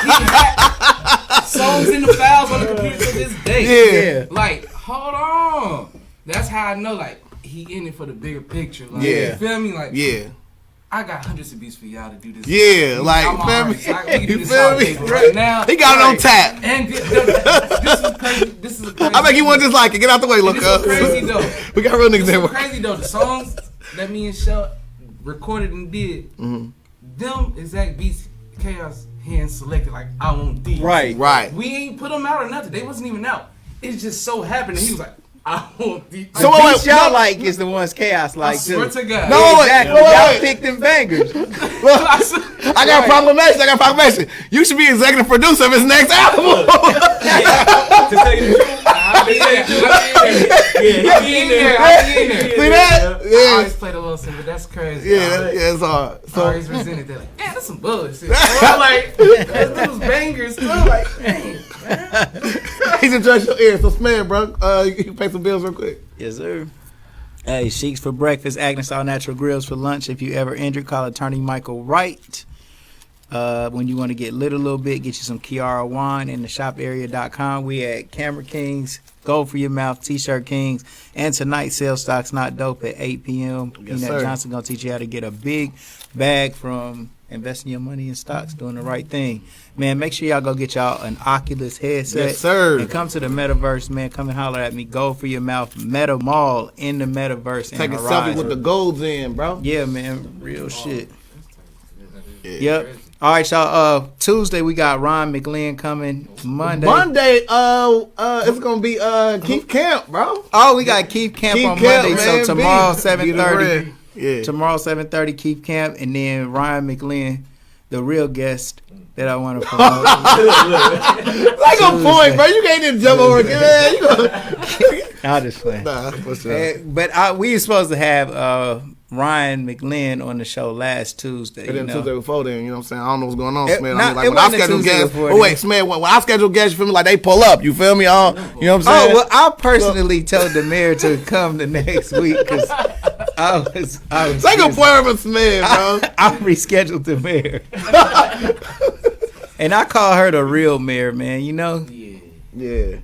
Speaker 4: He had songs in the files on the computer to this day.
Speaker 3: Yeah.
Speaker 4: Like, hold on. That's how I know, like, he in it for the bigger picture. Like,
Speaker 1: Yeah.
Speaker 4: you feel me? Like,
Speaker 1: Yeah.
Speaker 4: I got hundreds of beats for y'all to do this.
Speaker 1: Yeah, like,
Speaker 4: I'm
Speaker 1: feel me?
Speaker 4: alright. So we can do
Speaker 1: You
Speaker 4: this
Speaker 1: feel
Speaker 4: all
Speaker 1: me?
Speaker 4: day, but right now.
Speaker 1: He got it on tap.
Speaker 4: And this is crazy. This is crazy.
Speaker 1: I bet you want just like it. Get out the way, look
Speaker 4: This
Speaker 1: up.
Speaker 4: is crazy though.
Speaker 1: We got real niggas
Speaker 4: This
Speaker 1: there.
Speaker 4: is crazy though. The songs that me and Shell recorded and did, them exact beats Chaos hand selected. Like, I want these.
Speaker 3: Right.
Speaker 1: Right.
Speaker 4: We ain't put them out or nothing. They wasn't even out. It just so happened that he was like, I want these.
Speaker 3: So
Speaker 1: wait,
Speaker 3: beats y'all
Speaker 1: no.
Speaker 3: like is the ones Chaos
Speaker 4: I
Speaker 3: like
Speaker 4: swear
Speaker 3: too.
Speaker 4: to God.
Speaker 1: No, wait,
Speaker 3: Exactly.
Speaker 1: wait,
Speaker 3: Y'all
Speaker 1: wait.
Speaker 3: picked them bangers.
Speaker 1: I got a proclamation. You should be executive producer of his next album.
Speaker 2: To tell you the truth,
Speaker 4: I'll be in there.
Speaker 2: I'll be in there.
Speaker 1: See that?
Speaker 4: I
Speaker 1: Yeah.
Speaker 4: always play the little thing, but that's crazy.
Speaker 1: Yeah, it's hard.
Speaker 4: I
Speaker 1: So,
Speaker 4: always resented that. Like, man, that's some bullshit. I'm like, those bangers too. Like, dang.
Speaker 1: he's adjust your ears. So, SMED, bro, you can pay some bills real quick.
Speaker 3: Yes, sir. Hey, Sheiks for breakfast, Agnes All Natural Grills for lunch. If you ever injured, call attorney Michael Wright. When you want to get lit a little bit, get you some Kiara wine in the shoparea.com. We at Camera Kings, Gold for Your Mouth, T-Shirt Kings, and tonight, Sales Stocks Not Dope at 8 p.m.
Speaker 1: Yes,
Speaker 3: Peanut
Speaker 1: sir.
Speaker 3: Johnson going to teach you how to get a big bag from investing your money in stocks, doing the right thing. Man, make sure y'all go get y'all an Oculus headset.
Speaker 1: Yes, sir.
Speaker 3: And come to the metaverse, man. Come and holler at me. Gold for Your Mouth, Meta Mall in the metaverse.
Speaker 1: Take a
Speaker 3: and
Speaker 1: selfie with the golds in, bro.
Speaker 3: Yeah, man. Real shit.
Speaker 1: Yeah.
Speaker 3: Yep. All right, y'all. Tuesday we got Ron McLean coming. Monday,
Speaker 1: it's gonna be Keith Camp, bro.
Speaker 3: oh, we got Keith Camp
Speaker 1: Keith
Speaker 3: on
Speaker 1: Camp,
Speaker 3: Monday.
Speaker 1: man,
Speaker 3: So tomorrow
Speaker 1: be
Speaker 3: 7:30.
Speaker 1: the bread. Yeah.
Speaker 3: Tomorrow 7:30 Keith Camp, and then Ryan McLean, the real guest that I want to promote.
Speaker 1: Like a point, bro. You can't just jump over again. Man. You gonna...
Speaker 3: I'll just play.
Speaker 1: Nah, for sure.
Speaker 3: But we were supposed to have Ryan McLean on the show last Tuesday.
Speaker 1: And then
Speaker 3: you know?
Speaker 1: Tuesday before then, you know what I'm saying? I don't know what's going on,
Speaker 3: It-
Speaker 1: SMED.
Speaker 3: nah,
Speaker 1: I mean, like
Speaker 3: it
Speaker 1: when I
Speaker 3: wasn't a
Speaker 1: schedule
Speaker 3: Tuesday
Speaker 1: guests,
Speaker 3: before
Speaker 1: oh wait, SMED, when I schedule guests, you feel me? Like they pull up, you feel me? You know what I'm saying?
Speaker 3: Oh well, I personally told the mayor to come the next week because I was
Speaker 1: Take a point from SMED, bro.
Speaker 3: I rescheduled the mayor, and I call her the real mayor, man. You know.
Speaker 1: Yeah.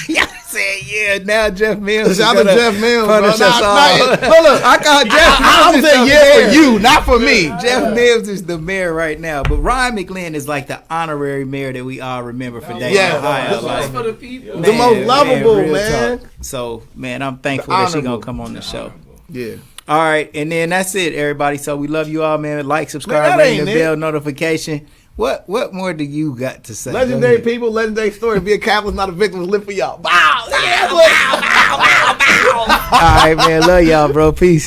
Speaker 3: Y'all said yeah. Now Jeff Mills.
Speaker 1: Shout out to Jeff Mills, bro.
Speaker 3: punish us all.
Speaker 1: Look,
Speaker 3: I call Jeff.
Speaker 1: I'm
Speaker 3: Mills is
Speaker 1: saying
Speaker 3: the
Speaker 1: yeah
Speaker 3: mayor.
Speaker 1: for you, not for me.
Speaker 3: Jeff Mills is the mayor right now, but Ryan McLean is like the honorary mayor that we all remember for Dayton,
Speaker 1: Yeah.
Speaker 3: Ohio.
Speaker 4: That's
Speaker 3: Like,
Speaker 4: for the people.
Speaker 1: The most lovable,
Speaker 3: real
Speaker 1: man.
Speaker 3: talk. So, man, I'm thankful that she
Speaker 1: honorable.
Speaker 3: gonna come on the show.
Speaker 1: Yeah.
Speaker 3: All right, and then that's it, everybody. So we love you all, man. Like, subscribe,
Speaker 1: Man, that
Speaker 3: ring
Speaker 1: ain't
Speaker 3: the
Speaker 1: it.
Speaker 3: bell notification. What more do you got to say?
Speaker 1: Legendary
Speaker 3: Go ahead.
Speaker 1: people, legendary story. Be a capitalist, not a victim. Live for y'all. Bow.
Speaker 3: All right, man. Love y'all, bro. Peace.